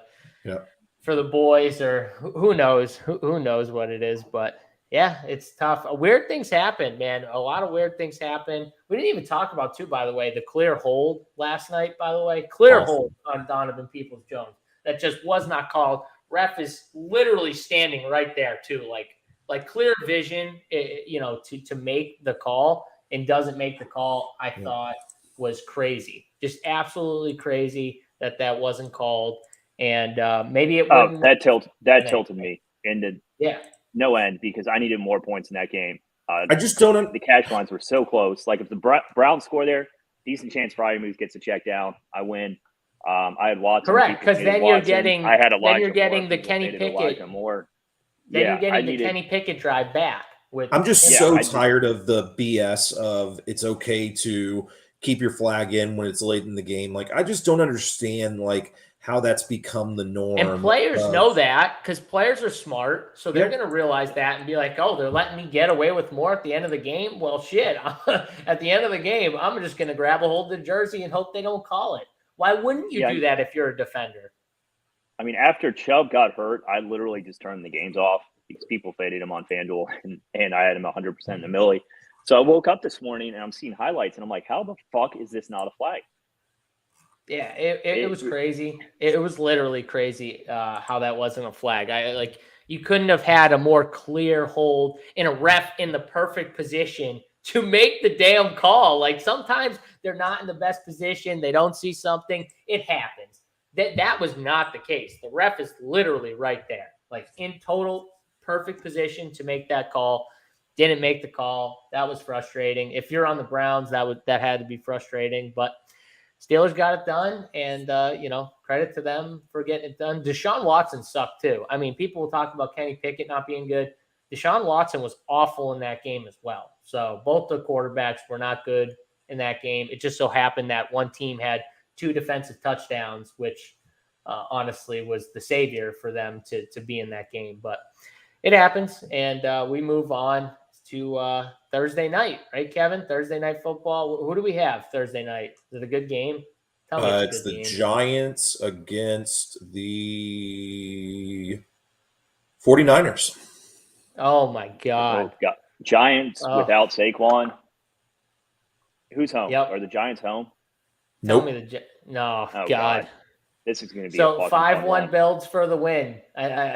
Speaker 1: boys, or who knows what it is, but. Yeah, it's tough. Weird things happen, man. A lot of weird things happen. We didn't even talk about, too, by the way, the clear hold last night, by the way. Clear hold on Donovan Peoples-Jones. That just was not called. Ref is literally standing right there, too. Like clear vision, to make the call and doesn't make the call, I thought was crazy. Just absolutely crazy that wasn't called. And maybe it wouldn't.
Speaker 3: That tilted me. No end, because I needed more points in that game.
Speaker 2: I just don't.
Speaker 3: The cash lines were so close. Like if the Browns score there, decent chance Freiermuth gets a check down. I win. I had Watson.
Speaker 1: Correct, because then you're getting.
Speaker 3: I had
Speaker 1: then you're getting the Kenny Pickett.
Speaker 3: More.
Speaker 1: Then you're getting the Kenny Pickett drive back.
Speaker 2: I'm just tired of the BS of it's okay to keep your flag in when it's late in the game. Like I just don't understand how that's become the norm.
Speaker 1: And players know that because players are smart. So they're going to realize that and be like, oh, they're letting me get away with more at the end of the game. Well, shit, at the end of the game, I'm just going to grab a hold of the jersey and hope they don't call it. Why wouldn't you do that if you're a defender?
Speaker 3: I mean, after Chubb got hurt, I literally just turned the games off because people faded him on FanDuel and I had him 100% in the millie. So I woke up this morning and I'm seeing highlights and I'm like, how the fuck is this not a flag?
Speaker 1: Yeah, it was crazy. It was literally crazy how that wasn't a flag. You couldn't have had a more clear hold in a ref in the perfect position to make the damn call. Like sometimes they're not in the best position. They don't see something. It happens. That was not the case. The ref is literally right there, like in total perfect position to make that call. Didn't make the call. That was frustrating. If you're on the Browns, that had to be frustrating, but Steelers got it done, and, credit to them for getting it done. Deshaun Watson sucked, too. I mean, people will talk about Kenny Pickett not being good. Deshaun Watson was awful in that game as well. So both the quarterbacks were not good in that game. It just so happened that one team had 2 defensive touchdowns, which honestly was the savior for them to be in that game. But it happens, and we move on to Thursday night, right, Kevin? Thursday night football. Who do we have Thursday night? Is it a good game?
Speaker 2: Tell me it's the game. Giants against the 49ers.
Speaker 1: Oh, my God.
Speaker 3: Giants without Saquon. Who's home?
Speaker 1: Yep.
Speaker 3: Are the Giants home?
Speaker 1: Tell me no,
Speaker 3: oh,
Speaker 1: God.
Speaker 3: This is going to be
Speaker 1: so 5-1 builds for the win.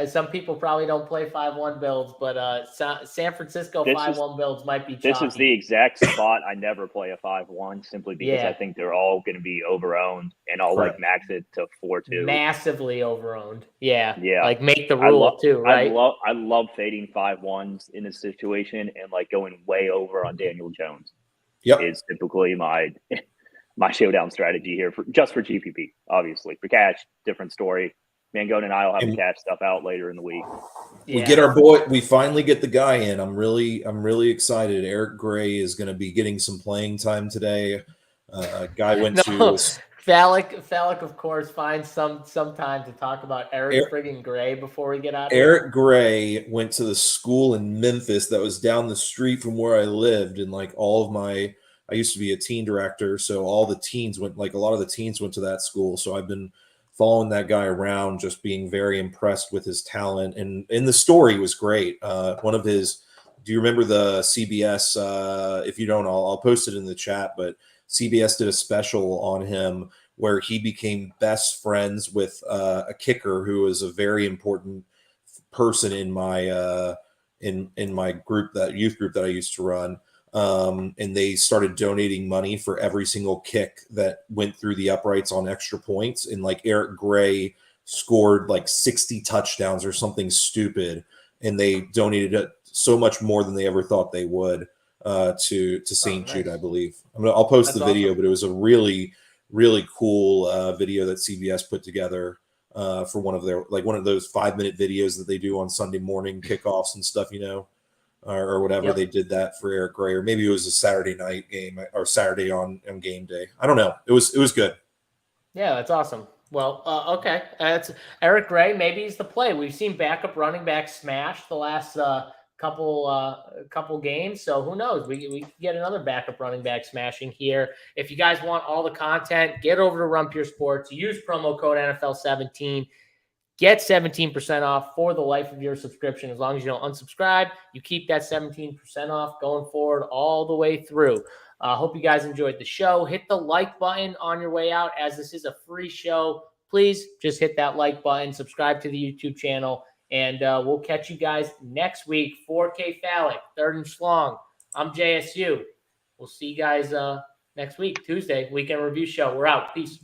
Speaker 1: Some people probably don't play 5-1 builds, but San Francisco 5-1 builds might be chalky.
Speaker 3: This is the exact spot I never play a 5-1 simply because I think they're all going to be overowned, and I'll max it to 4-2.
Speaker 1: Massively overowned. Yeah.
Speaker 3: Yeah.
Speaker 1: Like make the rule too, right?
Speaker 3: I love fading 5-1s in this situation and going way over on Daniel Jones.
Speaker 2: Yep.
Speaker 3: Is typically my showdown strategy here for GPP, obviously. For cash, different story. Mangone and I will have to cash stuff out later in the week.
Speaker 2: We get our boy. We finally get the guy in. I'm really excited. Eric Gray is going to be getting some playing time today. Guy went
Speaker 1: No,
Speaker 2: to
Speaker 1: Phallic, of course, finds some time to talk about Eric friggin' Gray before we get out of here.
Speaker 2: Eric Gray went to the school in Memphis that was down the street from where I lived, and like I used to be a teen director, so all the teens went, like a lot of the teens went to that school. So I've been following that guy around, just being very impressed with his talent, and the story was great. One of his, do you remember the CBS? If you don't, I'll post it in the chat. But CBS did a special on him where he became best friends with a kicker who was a very important person in my in my group, that youth group that I used to run. And they started donating money for every single kick that went through the uprights on extra points. And like Eric Gray scored like 60 touchdowns or something stupid, and they donated it so much more than they ever thought they would to St. Jude, I believe. I'll post the video, but it was a really cool video that CBS put together for one of those 5-minute videos that they do on Sunday morning kickoffs and stuff, or whatever. Yep. They did that for Eric Gray, or maybe it was a Saturday night game or Saturday on game day. I don't know. It was good.
Speaker 1: Yeah, that's awesome. Well, okay. That's Eric Gray. Maybe he's the play. We've seen backup running back smash the last couple games. So who knows? We can get another backup running back smashing here. If you guys want all the content, get over to Run Pure Sports. Use promo code NFL17. Get 17% off for the life of your subscription. As long as you don't unsubscribe, you keep that 17% off going forward all the way through. Hope you guys enjoyed the show. Hit the like button on your way out, as this is a free show. Please just hit that like button, subscribe to the YouTube channel, and we'll catch you guys next week. 4K Phallic, Third and Schlong. I'm JSU. We'll see you guys next week, Tuesday, weekend review show. We're out. Peace.